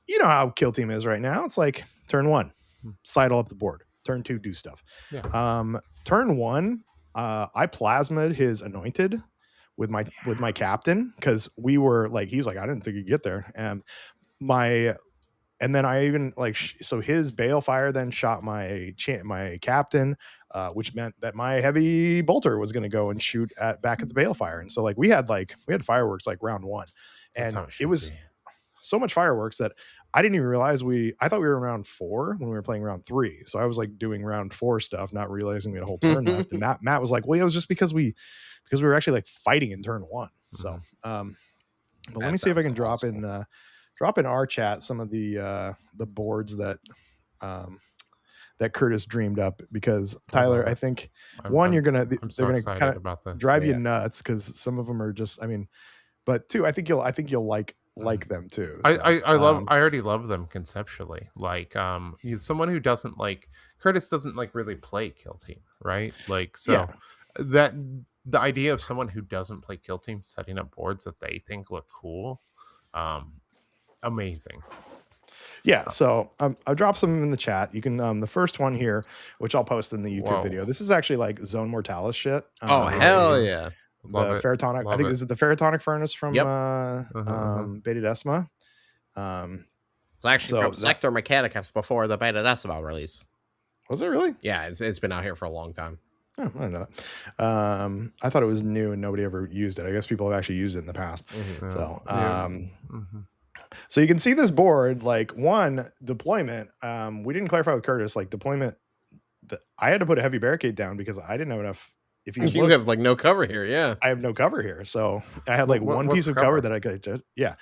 Speaker 3: you know how Kill Team is right now. It's like turn 1, sidle up the board. Turn 2, do stuff. Yeah. Turn 1, I plasmid his Anointed with my captain, because we were like, he's like, I didn't think you'd get there. And then I even like, so his Balefire then shot my captain, which meant that my heavy bolter was going to go and shoot back at the Balefire. And so like we had fireworks like round 1, and it was so much fireworks that I didn't even realize I thought we were in round 4 when we were playing round 3. So I was like doing round 4 stuff, not realizing we had a whole turn left. And Matt was like, well, it was just because we were actually like fighting in turn 1. So, but let me see if I can drop in our chat some of the boards that Curtis dreamed up, because Tyler, I think they're gonna kind of drive you nuts, because some of them are just, I mean, but 2, I think you'll like them too. So,
Speaker 2: I already love them conceptually. Like someone who doesn't like, Curtis doesn't like really play Kill Team, right? Like, so that the idea of someone who doesn't play Kill Team setting up boards that they think look cool, amazing.
Speaker 3: Yeah, so I'll drop some in the chat. You can the first one here, which I'll post in the YouTube video. This is actually like Zone Mortalis shit.
Speaker 1: Hell yeah.
Speaker 3: The Ferrotonic, I think, is it the Ferrotonic Furnace from Beta Decima?
Speaker 1: It's actually from Sector Mechanicus before the Beta Decima release.
Speaker 3: Was it really?
Speaker 1: Yeah, it's been out here for a long time.
Speaker 3: Oh, I didn't know that. I thought it was new and nobody ever used it. I guess people have actually used it in the past. So you can see this board, like, one, deployment. We didn't clarify with Curtis, like, deployment. I had to put a heavy barricade down because I didn't have enough. If you
Speaker 1: have like no cover here, yeah.
Speaker 3: I have no cover here, so I had like one piece of cover that I could. Yeah.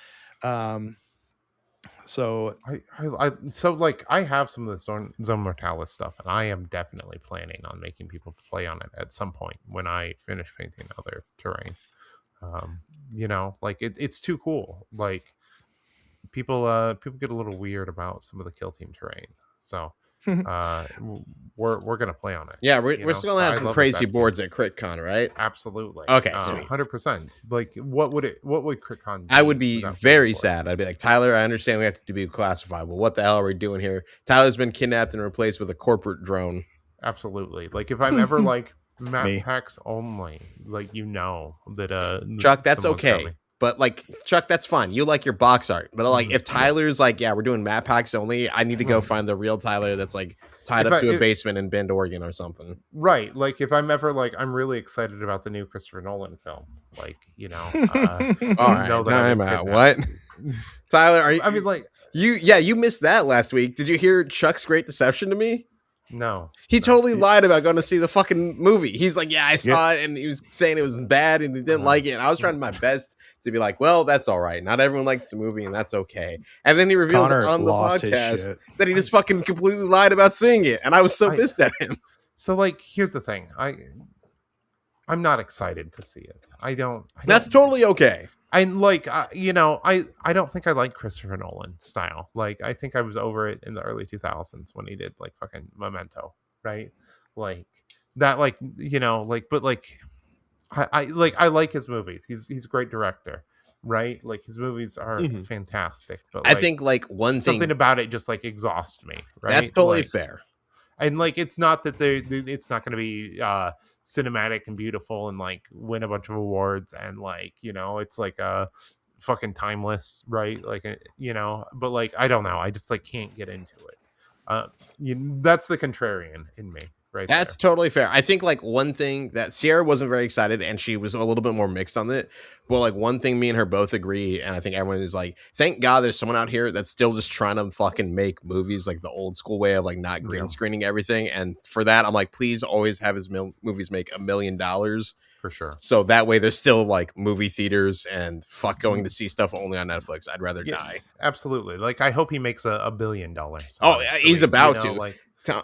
Speaker 3: So
Speaker 2: I have some of the Zone Mortalis stuff, and I am definitely planning on making people play on it at some point when I finish painting other terrain. It's too cool. Like people get a little weird about some of the Kill Team terrain, so. We're gonna play on it.
Speaker 1: Yeah, we're still gonna have some crazy boards at CRITCon, right?
Speaker 2: Absolutely.
Speaker 1: Okay,
Speaker 2: 100%. Like, what would CRITCon?
Speaker 1: I would be very sad. I'd be like, Tyler, I understand we have to be classified, but what the hell are we doing here? Tyler's been kidnapped and replaced with a corporate drone.
Speaker 2: Absolutely. Like, if I'm ever like map packs only, like, that
Speaker 1: Chuck, that's okay. Coming. But like, Chuck, that's fine. You like your box art. But like, if Tyler's like, yeah, we're doing map packs only, I need to go find the real Tyler that's like tied up to a basement in Bend, Oregon or something.
Speaker 2: Right. Like, if I'm ever like, I'm really excited about the new Christopher Nolan film. Like,
Speaker 1: all right, time out. What? Tyler, are you? I mean, like, you missed that last week. Did you hear Chuck's great deception to me?
Speaker 2: No.
Speaker 1: He totally lied about going to see the fucking movie. He's like, yeah, I saw it, and he was saying it was bad and he didn't like it. And I was trying my best to be like, well, that's all right. Not everyone likes the movie, and that's okay. And then he reveals on the podcast that he just fucking completely lied about seeing it. And I was so pissed at him.
Speaker 2: So, like, here's the thing. I'm not excited to see it. I don't
Speaker 1: that's totally okay.
Speaker 2: And like I don't think I like Christopher Nolan style. Like I think I was over it in the early 2000s when he did like fucking Memento, right? Like that, like like, but like I like his movies. He's a great director, right? Like his movies are
Speaker 1: Mhm.
Speaker 2: fantastic, but
Speaker 1: I
Speaker 2: like
Speaker 1: think like one
Speaker 2: something
Speaker 1: thing
Speaker 2: about it just like exhausts me,
Speaker 1: that's
Speaker 2: right?
Speaker 1: totally
Speaker 2: Like,
Speaker 1: fair.
Speaker 2: and like it's not that it's not going to be cinematic and beautiful and like win a bunch of awards and like it's like fucking timeless, right? Like but like I don't know, I just like can't get into it. uh that's the contrarian in me right
Speaker 1: That's
Speaker 2: there.
Speaker 1: totally fair. I think like one thing that Sierra wasn't very excited and she was a little bit more mixed on it. Well, like one thing me and her both agree, and I think everyone is like, thank God there's someone out here that's still just trying to fucking make movies like the old school way of like not green
Speaker 2: Yeah,
Speaker 1: screening everything. And for that, I'm like, please always have his movies make $1 million.
Speaker 2: for sure.
Speaker 1: So that way there's still like movie theaters and fuck going to see stuff only on Netflix. I'd rather
Speaker 2: Yeah,
Speaker 1: die.
Speaker 2: absolutely. Like I hope he makes $1 billion
Speaker 1: Oh,
Speaker 2: on it, so
Speaker 1: he's
Speaker 2: we,
Speaker 1: about to.
Speaker 2: like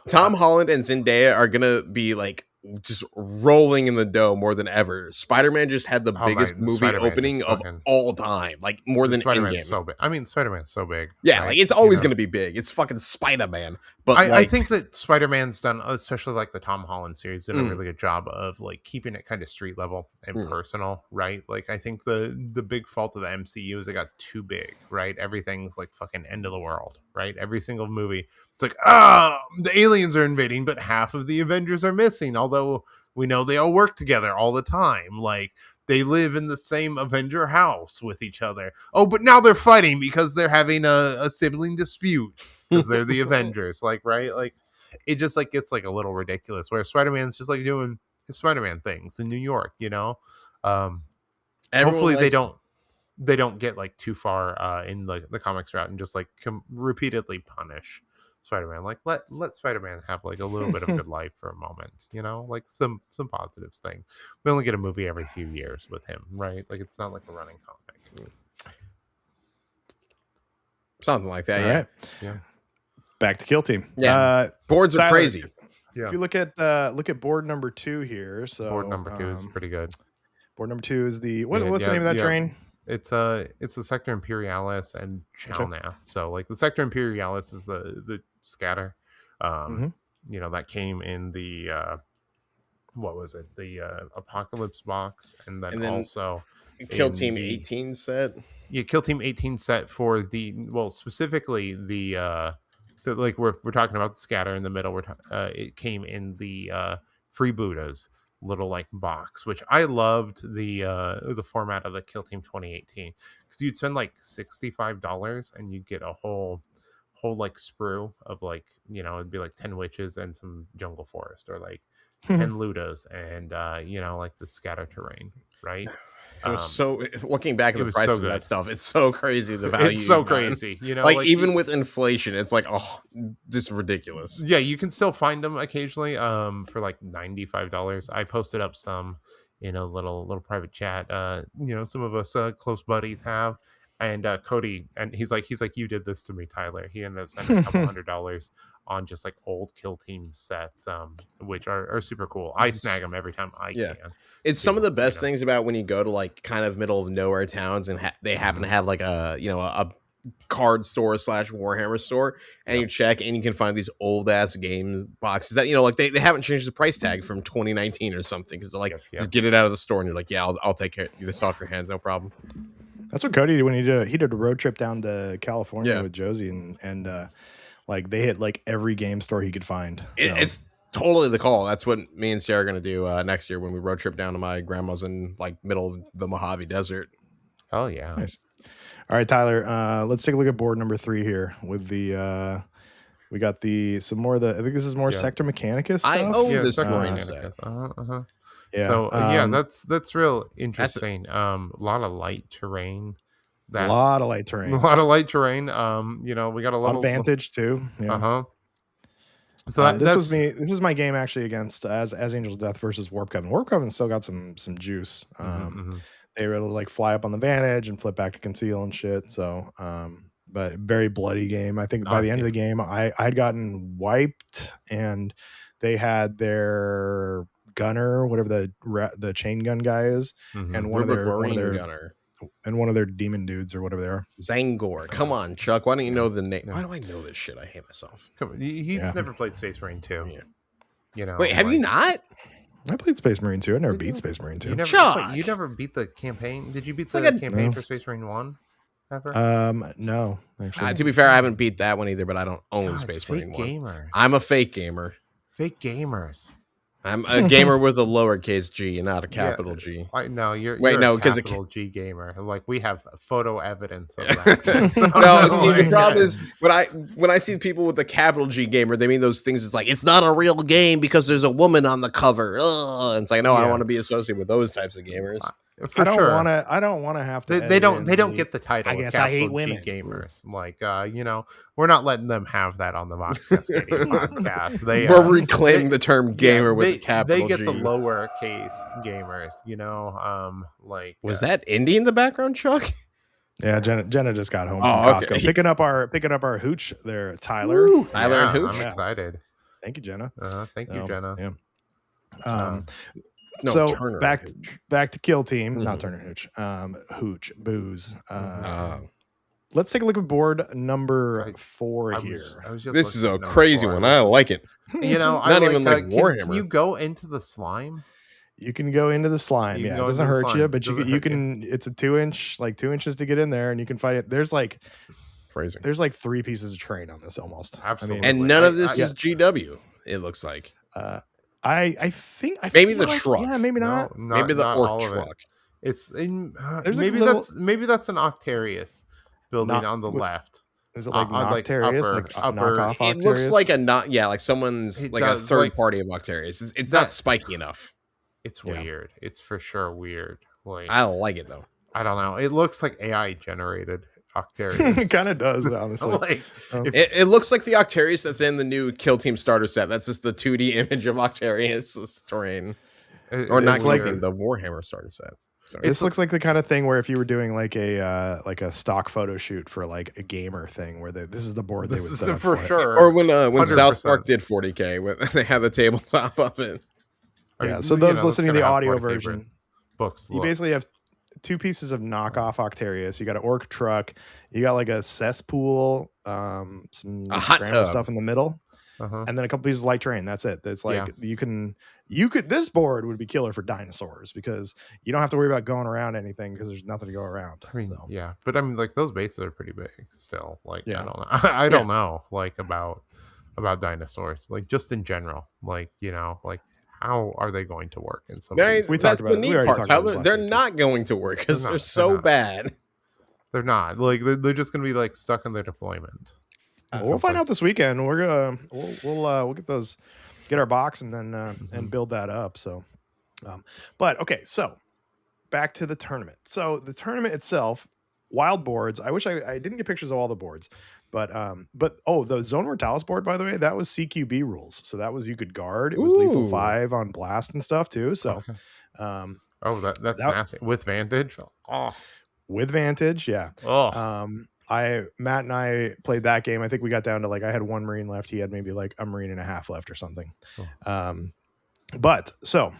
Speaker 1: Tom Holland and Zendaya are gonna be like just rolling in the dough more than ever. Spider-Man just had the
Speaker 2: oh my,
Speaker 1: biggest movie
Speaker 2: Spider-Man
Speaker 1: opening
Speaker 2: just
Speaker 1: of
Speaker 2: fucking
Speaker 1: all time, like more than
Speaker 2: Spider-Man's
Speaker 1: Endgame.
Speaker 2: so big. I mean, Spider-Man's so big,
Speaker 1: Yeah, like
Speaker 2: right?
Speaker 1: it's always gonna be big. It's fucking Spider-Man, but
Speaker 2: I
Speaker 1: like,
Speaker 2: think that Spider-Man's done, especially like the Tom Holland series, did a
Speaker 1: mm,
Speaker 2: really good job of like keeping it kind of street level and
Speaker 1: mm.
Speaker 2: personal, right? Like I think the big fault of the MCU is it got too big, right? Everything's like fucking end of the world, right? Every single movie, it's like the aliens are invading, but half of the Avengers are missing. Although we know they all work together all the time, like they live in the same Avenger house with each other. Oh, but now they're fighting because they're having a sibling dispute because they're the Avengers, like, right? Like it just like gets like a little ridiculous where Spider-Man's just like doing his Spider-Man things in New York, um
Speaker 1: Everyone
Speaker 2: hopefully
Speaker 1: likes.
Speaker 2: they don't get like too far in the comics route and just like repeatedly punish Spider-Man. Like let Spider-Man have like a little bit of a good life for a moment, like some positives thing. We only get a movie every few years with him, right? Like it's not like a running comic.
Speaker 1: Something like that.
Speaker 3: All
Speaker 1: Yeah.
Speaker 3: right.
Speaker 2: Yeah.
Speaker 3: Back to Kill Team.
Speaker 1: Yeah. Boards are
Speaker 3: Tyler,
Speaker 1: crazy.
Speaker 2: Yeah.
Speaker 3: If you look at board number 2 here, so
Speaker 2: Board number 2 is pretty good.
Speaker 3: Board number 2 is the what's the name of that train?
Speaker 2: It's the Sector Imperialis and Chalnath. So like the Sector Imperialis is the scatter. That came in the what was it? The Apocalypse box, and then also
Speaker 1: Kill Team 18 set.
Speaker 2: Yeah, Kill Team 18 set for specifically the so like we're talking about the scatter in the middle. It came in the Freebooters little like box, which I loved the format of the Kill Team 2018 because you'd spend like $65 and you'd get a whole like sprue of like it'd be like 10 witches and some jungle forest, or like 10 ludos and like the scatter terrain, right?
Speaker 1: It was so, looking back at the prices of that stuff, it's so crazy the value.
Speaker 2: It's so crazy,
Speaker 1: like even with inflation, it's like just ridiculous.
Speaker 2: Yeah, you can still find them occasionally for like $95. I posted up some in a little private chat. Some of us close buddies have, and Cody, and he's like you did this to me, Tyler. He ended up spending a couple $100 on just like old Kill Team sets, which are super cool. I snag them every time I can.
Speaker 1: It's some of the best things about when you go to like kind of middle of nowhere towns and they happen to have like a card store / Warhammer store, and you check and you can find these old ass game boxes that like they haven't changed the price tag from 2019 or something, because they're like, just get it out of the store, and you're like, yeah, I'll take care of this off your hands, no problem.
Speaker 3: That's what Cody did when he did a road trip down to California with Josie, and like they hit like every game store he could find.
Speaker 1: It's totally the call. That's what me and Sarah are gonna do next year when we road trip down to my grandma's in like middle of the Mojave Desert.
Speaker 2: Oh yeah,
Speaker 3: nice. All right, Tyler. Let's take a look at board number 3 here with the. We got some more of the. I think this is more Sector Mechanicus stuff.
Speaker 1: I own
Speaker 2: this
Speaker 1: Sector
Speaker 2: Mechanicus.
Speaker 3: Yeah.
Speaker 2: So that's real interesting. A lot of light terrain.
Speaker 3: A lot of light terrain.
Speaker 2: We got a lot
Speaker 3: of Vantage too. Yeah.
Speaker 2: So
Speaker 3: this was me. This is my game actually against as Angels of Death versus Warp Coven. Warp Coven still got some juice. They were able to like fly up on the Vantage and flip back to conceal and shit. So, but very bloody game. I think by the end of the game, I'd gotten wiped, and they had their gunner, whatever the chain gun guy is, and one of their
Speaker 1: gunner.
Speaker 3: and one of their demon dudes or whatever they are.
Speaker 1: Zangor. Come on, Chuck. Why don't you know the name? Why do I know this shit? I hate myself.
Speaker 2: Come on, he's never played Space Marine 2.
Speaker 1: Yeah.
Speaker 2: You know.
Speaker 1: Wait, have you not?
Speaker 3: I played Space Marine 2. I never beat Space Marine 2.
Speaker 2: You
Speaker 1: Chuck!
Speaker 2: you never beat the campaign? Did you beat
Speaker 1: It's
Speaker 2: the
Speaker 1: like a-
Speaker 2: campaign
Speaker 3: No.
Speaker 2: for Space Marine 1 ever?
Speaker 3: No, actually.
Speaker 1: To be fair, I haven't beat that one either, but I don't own
Speaker 2: God,
Speaker 1: Space
Speaker 2: fake
Speaker 1: Marine 1.
Speaker 2: gamers.
Speaker 1: I'm a fake gamer.
Speaker 2: Fake gamers.
Speaker 1: I'm a gamer with a lowercase g and not a capital G.
Speaker 2: No, you're
Speaker 1: no,
Speaker 2: a
Speaker 1: 'cause
Speaker 2: capital G gamer. Like we have photo evidence of that. So,
Speaker 1: No, see, the
Speaker 2: like,
Speaker 1: problem is when I see people with the capital G gamer, they mean those things. It's like it's not a real game because there's a woman on the cover. Ugh. And it's like, no, I don't want to be associated with those types of gamers.
Speaker 2: for sure.
Speaker 3: I don't want to have to.
Speaker 2: They don't get the title.
Speaker 3: I
Speaker 2: of
Speaker 3: guess I hate
Speaker 2: capital
Speaker 3: women.
Speaker 2: G gamers. Like we're not letting them have that on the Vox Cascadia podcast.
Speaker 1: We're reclaiming the term gamer with the capital
Speaker 2: They get
Speaker 1: G.
Speaker 2: the lowercase gamers.
Speaker 1: Was that Indy in the background, Chuck?
Speaker 3: Yeah, Jenna just got home
Speaker 1: Oh,
Speaker 3: from Costco,
Speaker 1: okay.
Speaker 3: picking up our hooch there, Tyler.
Speaker 1: Woo, Tyler and Hooch.
Speaker 2: I'm excited.
Speaker 3: Thank you, Jenna.
Speaker 2: Thank you, Jenna.
Speaker 3: Yeah.
Speaker 1: No,
Speaker 3: so
Speaker 1: Turner
Speaker 3: back
Speaker 1: and Hooch.
Speaker 3: back to Kill Team, not
Speaker 1: Mhm.
Speaker 3: Turner and Hooch. Hooch, booze.
Speaker 1: Oh.
Speaker 3: Let's take a look at board number 4
Speaker 2: I
Speaker 3: here.
Speaker 2: was just
Speaker 1: This is
Speaker 2: looking
Speaker 1: a
Speaker 2: at number
Speaker 1: crazy
Speaker 2: 4.
Speaker 1: one. I like it.
Speaker 2: Not
Speaker 1: even like
Speaker 2: can
Speaker 1: Warhammer.
Speaker 2: you go into the slime?
Speaker 3: You can go into the slime.
Speaker 2: You can
Speaker 3: Yeah,
Speaker 2: go
Speaker 3: it doesn't
Speaker 2: into the
Speaker 3: hurt
Speaker 2: slime.
Speaker 3: you, but you
Speaker 2: Doesn't
Speaker 3: can.
Speaker 2: hurt
Speaker 3: It's a 2-inch, like 2 inches to get in there, and you can fight it. There's like
Speaker 1: Phrasing.
Speaker 3: 3 pieces of terrain on this almost.
Speaker 2: Absolutely.
Speaker 1: And none of this is GW, it looks like.
Speaker 3: I think
Speaker 1: Maybe
Speaker 3: feel
Speaker 1: the
Speaker 3: like-
Speaker 1: truck.
Speaker 3: Yeah, maybe not.
Speaker 1: Maybe the
Speaker 2: not
Speaker 1: orc
Speaker 2: all of it.
Speaker 1: truck.
Speaker 2: It's in
Speaker 3: There's a
Speaker 2: maybe
Speaker 3: little-
Speaker 2: maybe that's an Octarius building
Speaker 3: Knock-
Speaker 2: on the left.
Speaker 3: Is it like
Speaker 2: like
Speaker 3: Noctarius,
Speaker 2: upper-
Speaker 3: like
Speaker 2: upper-
Speaker 3: knockoff
Speaker 1: It looks
Speaker 3: Octarius?
Speaker 1: like like someone's
Speaker 2: It
Speaker 1: like a
Speaker 2: does,
Speaker 1: third
Speaker 2: like-
Speaker 1: party of Octarius. It's
Speaker 2: that-
Speaker 1: not spiky enough.
Speaker 2: It's
Speaker 3: Yeah.
Speaker 2: weird. It's for sure weird. Like
Speaker 1: I don't like it though.
Speaker 2: I don't know. It looks like AI generated Octarius.
Speaker 3: It kind of does, honestly.
Speaker 2: like if,
Speaker 1: It looks like the Octarius that's in the new Kill Team starter set. That's just the 2D image of Octarius terrain. Or not
Speaker 3: it's
Speaker 1: Kill
Speaker 3: like-
Speaker 1: Team, the Warhammer starter set. Sorry.
Speaker 3: This looks like the kind of thing where if you were doing like a stock photo shoot for like a gamer thing, where this is the board they would
Speaker 2: this is
Speaker 3: set
Speaker 2: the,
Speaker 3: up
Speaker 2: for
Speaker 3: it.
Speaker 2: sure.
Speaker 1: Or when South
Speaker 2: 100%.
Speaker 1: Park did 40K, when they had the tabletop of it.
Speaker 3: Yeah. So those listening to the audio
Speaker 2: favorite
Speaker 3: version,
Speaker 2: books.
Speaker 3: you
Speaker 2: look.
Speaker 3: basically have 2 pieces of knockoff Octarius. You got an orc truck. You got like a cesspool, some
Speaker 1: A hot
Speaker 3: scrambled
Speaker 1: tub.
Speaker 3: stuff in the middle,
Speaker 2: Uh-huh.
Speaker 3: and then a couple pieces of light terrain. That's it. That's like
Speaker 2: Yeah.
Speaker 3: you could. This board would be killer for dinosaurs because you don't have to worry about going around anything because there's nothing to go around.
Speaker 2: I mean,
Speaker 3: So.
Speaker 2: yeah, but I mean, like those bases are pretty big still. Like,
Speaker 3: Yeah.
Speaker 2: I don't know. I don't know, like about dinosaurs, like just in general. Like, like how are they going to work in some? of these
Speaker 3: We
Speaker 2: ways?
Speaker 3: talked
Speaker 1: That's
Speaker 3: about
Speaker 1: the
Speaker 3: it. We
Speaker 1: neat
Speaker 3: already
Speaker 1: part,
Speaker 3: talked about this
Speaker 1: Tyler.
Speaker 3: last
Speaker 1: They're
Speaker 3: week.
Speaker 1: not going to work because
Speaker 2: They're
Speaker 1: they're
Speaker 2: not.
Speaker 1: so
Speaker 2: They're not.
Speaker 1: bad.
Speaker 2: They're not. Like they're just gonna be like stuck in their deployment.
Speaker 3: We'll find out this weekend. We're gonna we'll get our box and then and build that up. So, but okay, so back to the tournament. So the tournament itself, wild boards. I wish I didn't get pictures of all the boards, but the Zone Mortalis board, by the way, that was CQB rules. So that was you could guard. It was lethal
Speaker 1: Ooh.
Speaker 3: 5 on blast and stuff too. So,
Speaker 2: Oh, that's
Speaker 3: That-
Speaker 2: nasty with Vantage. Oh,
Speaker 3: with Vantage, yeah.
Speaker 2: oh,
Speaker 3: Matt and I played that game. I think we got down to like I had 1 Marine left. He had maybe like a Marine and a half left or something. But so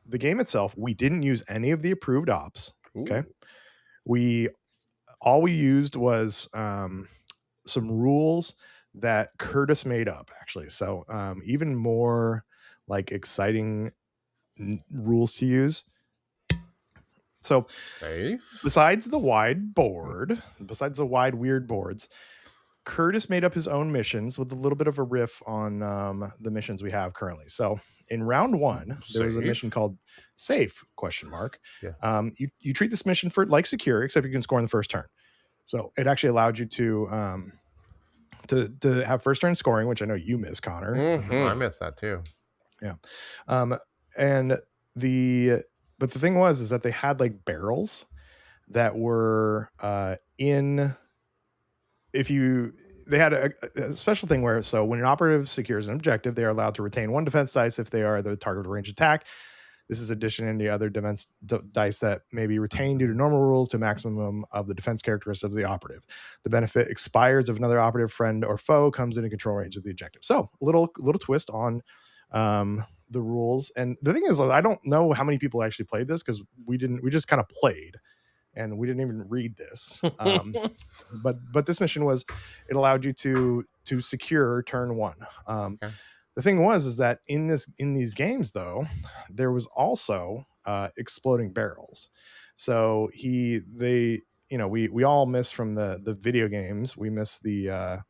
Speaker 3: the game itself, we didn't use any of the approved ops. Okay. All we used was some rules that Curtis made up actually. So even more like exciting rules to use. So
Speaker 2: safe.
Speaker 3: besides the wide weird boards, Curtis made up his own missions with a little bit of a riff on the missions we have currently. So in round 1, there was a
Speaker 2: Safe?
Speaker 3: mission called Safe ?
Speaker 2: Yeah.
Speaker 3: You treat this mission for like secure, except you can score in the first turn. So it actually allowed you to have first turn scoring, which I know you miss, Connor.
Speaker 1: Mhm.
Speaker 2: I missed that too.
Speaker 3: But the thing is that they had like barrels that were they had a special thing where, so when an operative secures an objective, they are allowed to retain 1 defense dice if they are the target of range attack. This is addition to any other defense dice that may be retained due to normal rules to a maximum of the defense characteristics of the operative. The benefit expires if another operative, friend, or foe comes in control range of the objective. So a little twist on the rules. And the thing is, I don't know how many people actually played this because we just kind of played. and we didn't even read this. But this mission was, it allowed you to secure turn one.
Speaker 2: Okay.
Speaker 3: The thing is that in these games though, there was also exploding barrels. So we all miss from the video games. We miss the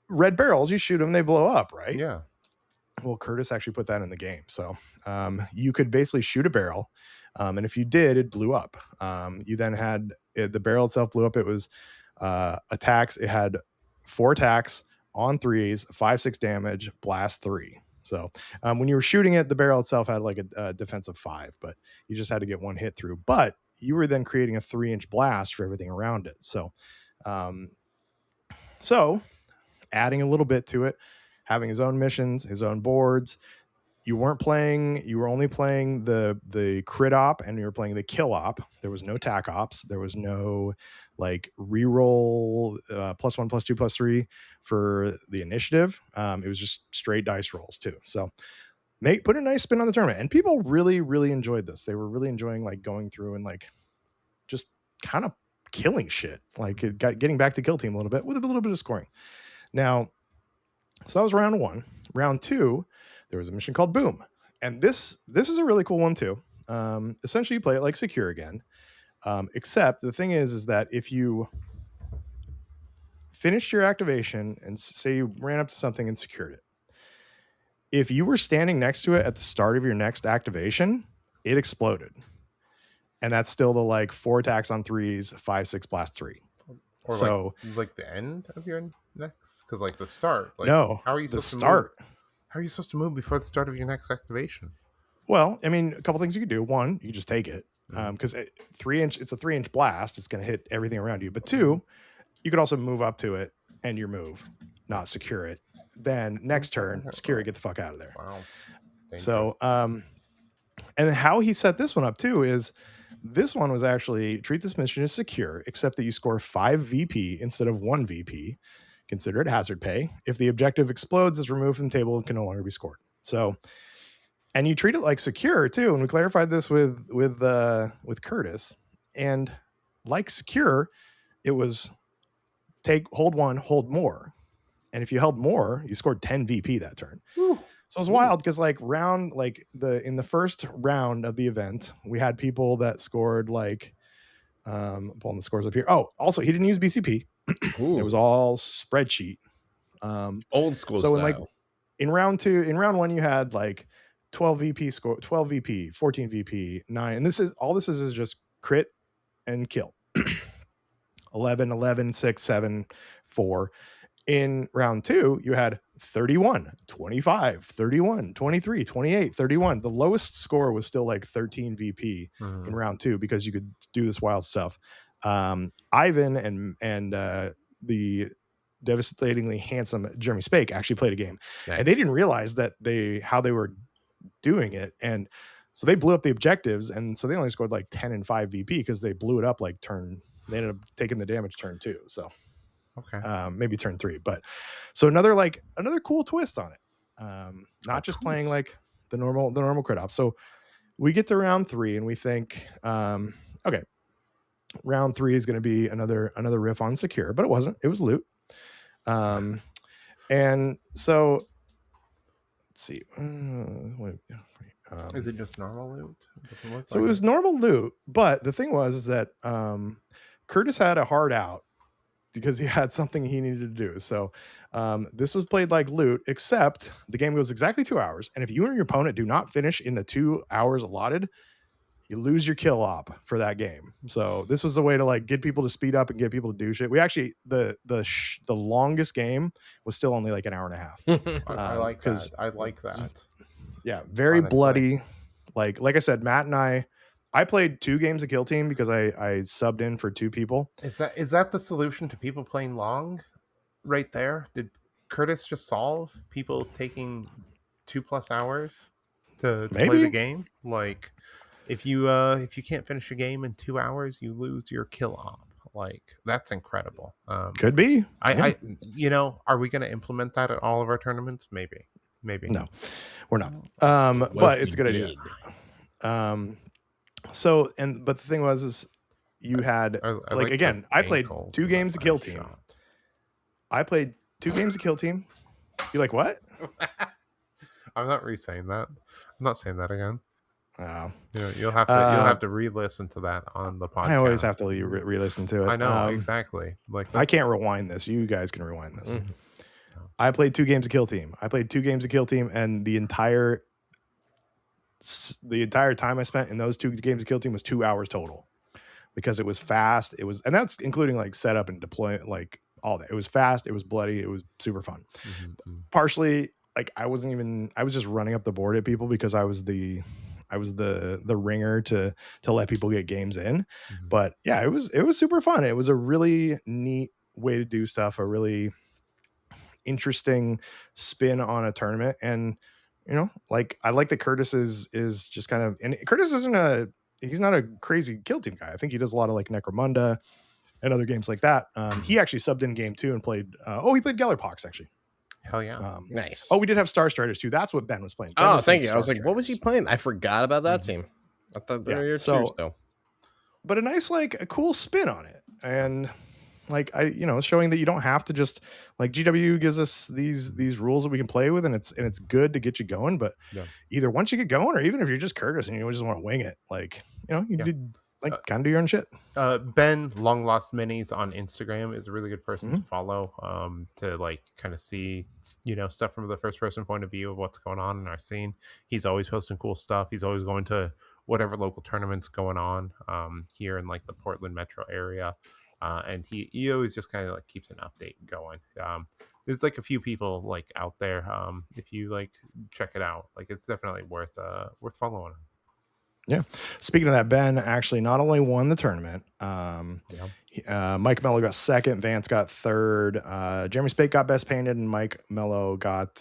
Speaker 3: red barrels. You shoot them, they blow up, right?
Speaker 2: Yeah.
Speaker 3: Well, Curtis actually put that in the game. So you could basically shoot a barrel, and if you did, it blew up. You then had the barrel itself blew up. It was attacks. It had 4 attacks on 3s, 5-6 damage, blast 3. So when you were shooting it, the barrel itself had like a defense of 5, but you just had to get one hit through. But you were then creating a 3-inch blast for everything around it. So adding a little bit to it, having his own missions, his own boards. You were only playing the crit op, and you were playing the kill op. There was no tac ops. There was no like reroll +1, +2, +3 for the initiative. It was just straight dice rolls too. So put a nice spin on the tournament, and people really, really enjoyed this. They were really enjoying like going through and like just kind of killing shit, like getting back to kill team a little bit with a little bit of scoring. Now, so that was round 1. Round 2, there was a mission called Boom, and this is a really cool one too. Essentially, you play it like Secure again, except the thing is that if you finished your activation and say you ran up to something and secured it, if you were standing next to it at the start of your next activation, it exploded, and that's still the like 4 attacks on 3s, 5-6 blast 3.
Speaker 2: Or
Speaker 3: so
Speaker 2: like the end of your next, because like the start. Like,
Speaker 3: no,
Speaker 2: how are you
Speaker 3: the
Speaker 2: supposed
Speaker 3: start.
Speaker 2: to move? How are you supposed to move before the start of your next activation?
Speaker 3: Well, I mean, a couple things you could do. One, you can just take it because it's a 3-inch blast. It's going to hit everything around you. But 2, you could also move up to it and your move, not secure it. Then next turn, secure it, get the fuck out of there.
Speaker 2: Wow. Dangerous.
Speaker 3: So, and how he set this one up too is this one was actually treat this mission as secure, except that you score 5 VP instead of 1 VP. Consider it hazard pay. If the objective explodes, it's removed from the table and can no longer be scored. So, and you treat it like secure too. And we clarified this with Curtis. And like secure, it was hold 1, hold more. And if you held more, you scored 10 VP that turn. Ooh. So it was wild because like in the first round of the event, we had people that scored like pulling the scores up here. Oh, also he didn't use BCP. It was all spreadsheet.
Speaker 1: Old school
Speaker 3: so
Speaker 1: style.
Speaker 3: In round 1, you had like 12 VP score, 12 VP, 14 VP, 9. And this is just crit and kill. 11, 11, 6, 7, 4. In round 2, you had 31, 25, 31, 23, 28, 31. The lowest score was still like 13 VP in round 2 because you could do this wild stuff. Ivan and the devastatingly handsome Jeremy Spake actually played a game. Nice. And they didn't realize that how they were doing it. And so they blew up the objectives. And so they only scored like 10 and 5 VP because they blew it up like they ended up taking the damage turn 2. So okay, maybe turn 3, but so another cool twist on it. Not just playing like the normal crit op. So we get to round 3 and we think, okay, round 3 is going to be another riff on secure, but it wasn't. It was loot. And so let's see.
Speaker 2: Is it just normal loot?
Speaker 3: So it was normal loot, but the thing was that Curtis had a hard out because he had something he needed to do. So this was played like loot, except the game goes exactly 2 hours. And if you and your opponent do not finish in the 2 hours allotted, you lose your kill op for that game. So this was the way to like get people to speed up and get people to do shit. We actually, the longest game was still only like an hour and a half.
Speaker 2: I like that. I like that.
Speaker 3: Yeah. Very honestly. Bloody. Like I said, Matt and I played 2 games of Kill Team because I subbed in for 2 people.
Speaker 2: Is that the solution to people playing long right there? Did Curtis just solve people taking 2+ hours to play the game? Like if you can't finish a game in 2 hours, you lose your kill op. Like that's incredible.
Speaker 3: Could be.
Speaker 2: I are we going to implement that at all of our tournaments? Maybe.
Speaker 3: No, we're not. But it's a good idea. So but the thing was you had
Speaker 2: I
Speaker 3: like
Speaker 2: the
Speaker 3: again, I played
Speaker 2: ankles
Speaker 3: 2
Speaker 2: in the
Speaker 3: games of Kill
Speaker 2: first
Speaker 3: Team.
Speaker 2: shot.
Speaker 3: I played 2 games of Kill Team. You like what?
Speaker 2: I'm not re-saying that. I'm not saying that again.
Speaker 3: Oh.
Speaker 2: You'll have to re-listen to that on the podcast.
Speaker 3: I always have to re-listen to it.
Speaker 2: I know, exactly. Like
Speaker 3: I can't rewind this. You guys can rewind this.
Speaker 2: Mm-hmm.
Speaker 3: I played 2 games of Kill Team. And the entire time I spent in those 2 games of Kill Team was 2 hours total, because it was fast. And that's including like setup and deployment, like all that. It was fast. It was bloody. It was super fun.
Speaker 2: Mm-hmm.
Speaker 3: Partially, like I was just running up the board at people because I was the ringer to let people get games in.
Speaker 2: Mm-hmm.
Speaker 3: But yeah, it was super fun. It was a really neat way to do stuff, a really interesting spin on a tournament. And like I like that Curtis is just kind of, and Curtis he's not a crazy Kill Team guy. I think he does a lot of like Necromunda and other games like that. He actually subbed in game 2 and played he played Gellerpox actually.
Speaker 2: Hell yeah.
Speaker 1: Nice.
Speaker 3: Oh, we did have Star Striders too. That's what Ben was playing. Ben
Speaker 1: Oh, thank you. I was like, what was he playing? I forgot about that team. I thought they were your twos, though.
Speaker 3: But a nice, like, a cool spin on it. And like showing that you don't have to just, like, GW gives us these rules that we can play with, and it's good to get you going. But either once you get going, or even if you're just Curtis and you just want to wing it, like, did like kind of do your own shit.
Speaker 2: Ben Long Lost Minis on Instagram is a really good person to follow, to like kind of see stuff from the first person point of view of what's going on in our scene. He's always posting cool stuff. He's always going to whatever local tournaments going on here in like the Portland metro area, and he always just kind of like keeps an update going. There's like a few people like out there, if you like check it out, like it's definitely worth following him.
Speaker 3: Yeah. Speaking of that, Ben actually not only won the tournament, Mike Mello got second, Vance got third, Jeremy Spake got best painted, and Mike Mello got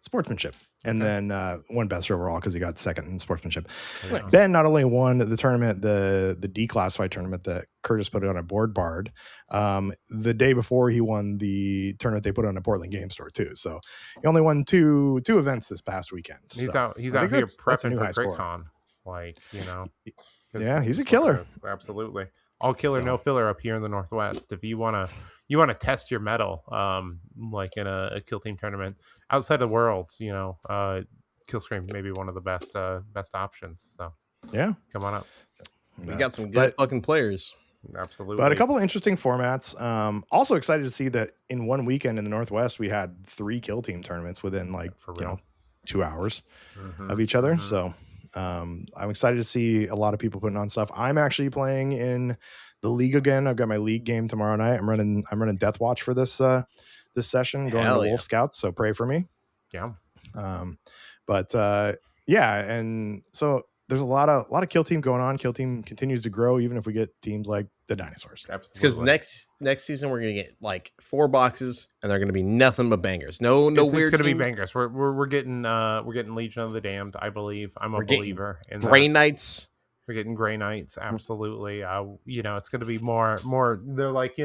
Speaker 3: sportsmanship. And then won best overall because he got second in sportsmanship. Nice. Ben not only won the tournament, the declassified tournament that Curtis put on a board bard, the day before he won the tournament they put on a Portland Game Store too. So he only won two events this past weekend.
Speaker 2: He's out here prepping for CRITCon. Like,
Speaker 3: yeah, he's a killer.
Speaker 2: Absolutely. All killer, no filler up here in the Northwest. If you want to test your mettle, like in a Kill Team tournament outside of Worlds, Killscream may be one of the best options. So
Speaker 3: yeah,
Speaker 2: come on up.
Speaker 1: We got some good fucking players.
Speaker 2: Absolutely.
Speaker 3: But a couple of interesting formats. Also excited to see that in one weekend in the Northwest we had 3 Kill Team tournaments within 2 hours of each other. So I'm excited to see a lot of people putting on stuff. I'm actually playing in the league again. I've got my league game tomorrow night. I'm running Death Watch for this session, going to Wolf Scouts. So pray for me.
Speaker 2: Yeah.
Speaker 3: And so there's a lot of Kill Team going on. Kill Team continues to grow, even if we get teams like the Dinosaurs.
Speaker 1: It's because next season we're gonna get like 4 boxes, and they're gonna be nothing but bangers. No weird.
Speaker 2: It's gonna be bangers. We're getting Legion of the Damned, I believe. I'm a believer in
Speaker 1: Grey Knights.
Speaker 2: We're getting Grey Knights, absolutely. It's gonna be more. They're like,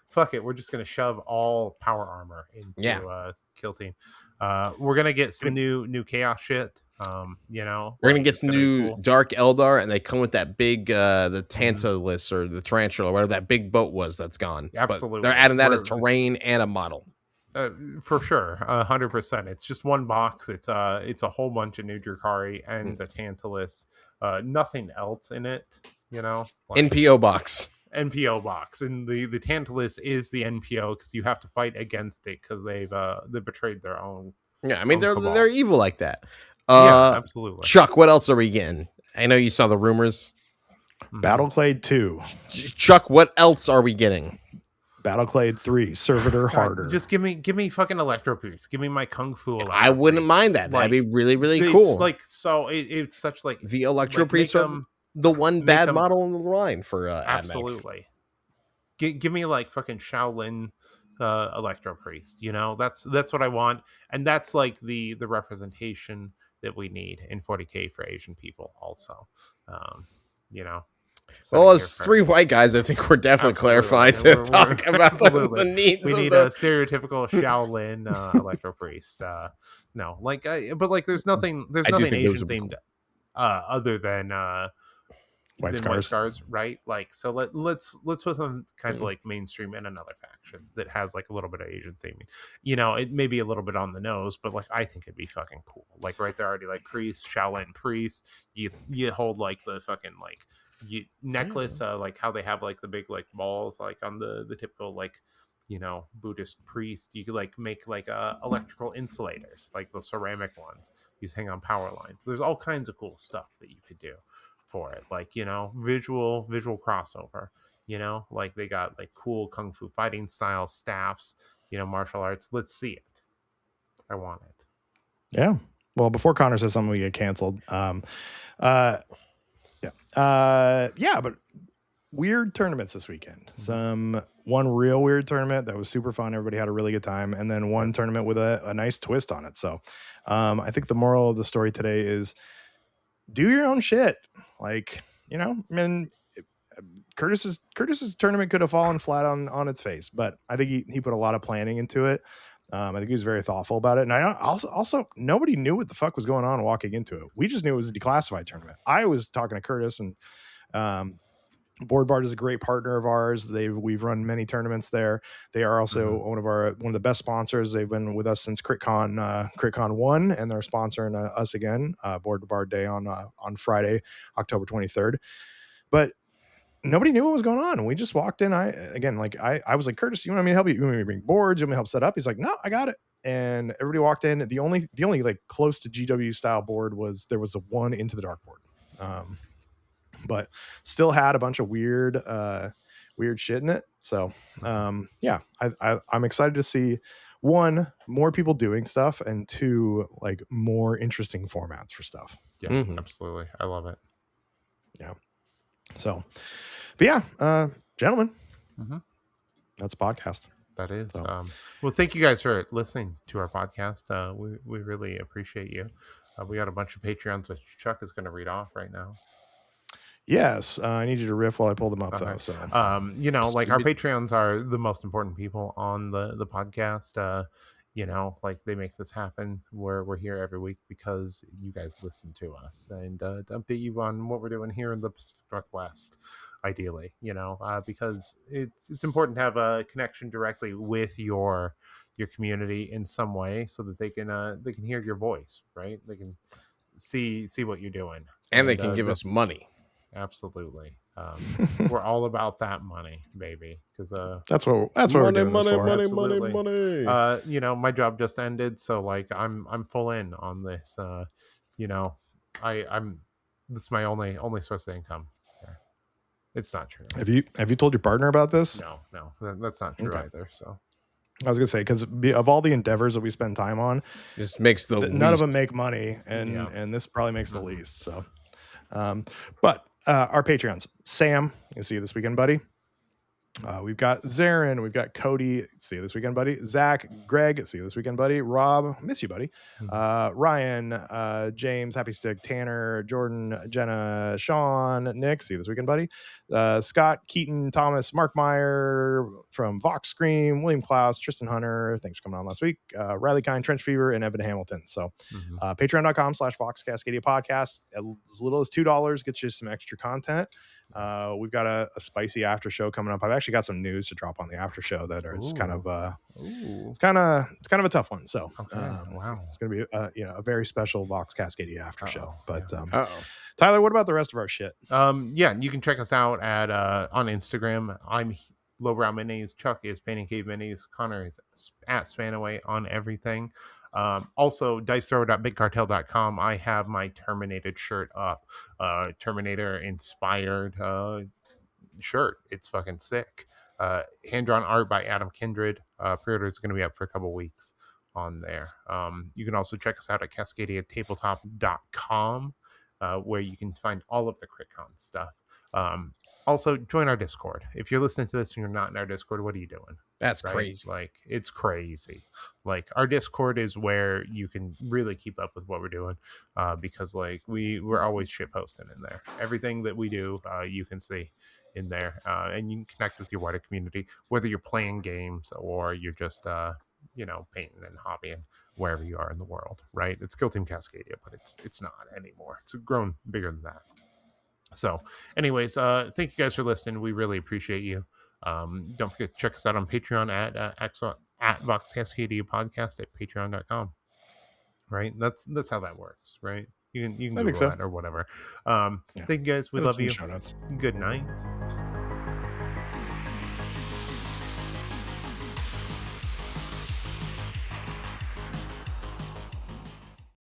Speaker 2: fuck it. We're just gonna shove all power armor into Kill Team. We're gonna get some new chaos shit. We're
Speaker 1: gonna get some new cool Dark Eldar, and they come with that big the Tantalus or the Tarantula, or whatever that big boat was that's gone.
Speaker 2: Absolutely,
Speaker 1: but they're adding that as terrain and a model.
Speaker 2: For sure, 100%. It's just one box. It's a whole bunch of new Drukhari and the Tantalus. Nothing else in it.
Speaker 1: NPO box.
Speaker 2: NPO box, and the Tantalus is the NPO because you have to fight against it because they betrayed their own.
Speaker 1: Yeah, I mean they're evil like that.
Speaker 2: Yeah, absolutely.
Speaker 1: Chuck, what else are we getting? I know you saw the rumors.
Speaker 3: Battleclade 2.
Speaker 1: Chuck, what else are we getting?
Speaker 3: Battleclade 3, Servitor Harder.
Speaker 2: Just give me fucking Electro Priest. Give me my Kung Fu Electro
Speaker 1: I wouldn't
Speaker 2: Priest.
Speaker 1: mind that. That'd be really, really cool.
Speaker 2: It's such like
Speaker 1: the Electro Priest are the one bad model in the line for
Speaker 2: absolutely. Give me like fucking Shaolin Electro Priest. That's what I want, and that's like the representation that we need in 40K for Asian people also.
Speaker 1: Well, as 3 white guys, I think we're definitely clarified to talk about the needs.
Speaker 2: We need a stereotypical Shaolin Electro Priest. But there's nothing Asian themed. other than
Speaker 3: White
Speaker 2: White
Speaker 3: Scars.
Speaker 2: Scars, right? Like, so let's put some kind of like mainstream and another faction that has like a little bit of Asian theming. You know, it may be a little bit on the nose, but like I think it'd be fucking cool. Like right there, already like priest, Shaolin priest. You hold like the fucking like necklace, like how they have like the big like balls like on the typical like Buddhist priest. You could like make like electrical insulators, like the ceramic ones. You hang on power lines. There's all kinds of cool stuff that you could do for it, like visual crossover. Like they got like cool kung fu fighting style staffs, martial arts. Let's see it. I want it.
Speaker 3: Yeah. Well, before Connor says something, we get canceled. Yeah, but weird tournaments this weekend. One real weird tournament that was super fun. Everybody had a really good time, and then one tournament with a nice twist on it. So, I think the moral of the story today is do your own shit. Like, I mean, Curtis's tournament could have fallen flat on its face, but I think he put a lot of planning into it. I think he was very thoughtful about it, and I also nobody knew what the fuck was going on walking into it. We just knew it was a declassified tournament. I was talking to Curtis, and Board Bard is a great partner of ours. We've run many tournaments there. They are also one of the best sponsors. They've been with us since CRITCon 1, and they're sponsoring us again, Board Bard Day on Friday, October 23rd. But nobody knew what was going on. We just walked in. I was like, Curtis, you want me to help you? You want me to bring boards? You want me to help set up? He's like, no, I got it. And everybody walked in. The only like close to GW style board was a one Into the Dark board. But still had a bunch of weird shit in it. So yeah, I'm excited to see, one, more people doing stuff, and two, like more interesting formats for stuff.
Speaker 2: Yeah, absolutely. I love it.
Speaker 3: Yeah. So, but yeah, gentlemen, that's a podcast.
Speaker 2: That is. So. Well, thank you guys for listening to our podcast. We really appreciate you. We got a bunch of Patreons that Chuck is going to read off right now.
Speaker 3: Yes, I need you to riff while I pull them up, though. So,
Speaker 2: like our Patreons are the most important people on the podcast. Like they make this happen. We're here every week because you guys listen to us and to update you on what we're doing here in the Pacific Northwest. Ideally, because it's important to have a connection directly with your community in some way, so that they can hear your voice, right? They can see what you're doing,
Speaker 1: and they can give us money.
Speaker 2: Absolutely. We're all about that money, baby, because
Speaker 3: that's what we're doing this for.
Speaker 2: Money. My job just ended, so like I'm full in on this. I'm this is my only source of income. It's not true.
Speaker 3: Have you told your partner about this?
Speaker 2: No, that's not true either. So
Speaker 3: I was gonna say, because of all the endeavors that we spend time on,
Speaker 1: just makes
Speaker 3: none of them make money, and this probably makes the least. So, but our Patreons, Sam, you see you this weekend, buddy. We've got Zarin, we've got Cody, see you this weekend, buddy. Zach, Greg, see you this weekend, buddy. Rob, miss you, buddy. Ryan, James, Happy Stick, Tanner, Jordan, Jenna, Sean, Nick, see you this weekend, buddy. Scott, Keaton, Thomas, Mark Meyer from Vox Scream, William Klaus, Tristan Hunter, thanks for coming on last week. Riley Kine, Trench Fever, and Evan Hamilton. So patreon.com/VoxCascadia podcast. As little as $2 gets you some extra content. We've got a spicy after show coming up. I've actually got some news to drop on the after show that is kind of a tough one. So wow, it's gonna be a very special Vox Cascadia after show. But Tyler, what about the rest of our shit?
Speaker 2: You can check us out at on Instagram. I'm Lowbrow Minis. Chuck is Painting Cave Minis. Connor is at Spanaway on everything. Also, dicethrower.bigcartel.com. I have my Terminated shirt up. Terminator inspired shirt. It's fucking sick. Hand-drawn art by Adam Kindred. Pre-order is going to be up for a couple weeks on there. You can also check us out at cascadiatabletop.com, where you can find all of the CRITCon stuff. Also, join our Discord. If you're listening to this and you're not in our Discord, what are you doing?
Speaker 1: That's crazy.
Speaker 2: Like, it's crazy. Like, our Discord is where you can really keep up with what we're doing, because like we're always shit posting in there. Everything that we do, you can see in there, and you can connect with your wider community, whether you're playing games or you're just painting and hobbying wherever you are in the world, right? It's Kill Team Cascadia, but it's not anymore. It's grown bigger than that. So anyways, thank you guys for listening. We really appreciate you. Don't forget to check us out on Patreon at Vox Cascadia Podcast at patreon.com. Right? That's how that works, right? You can
Speaker 3: I think
Speaker 2: Google
Speaker 3: so.
Speaker 2: that or whatever. Thank you guys. We love you. Good night.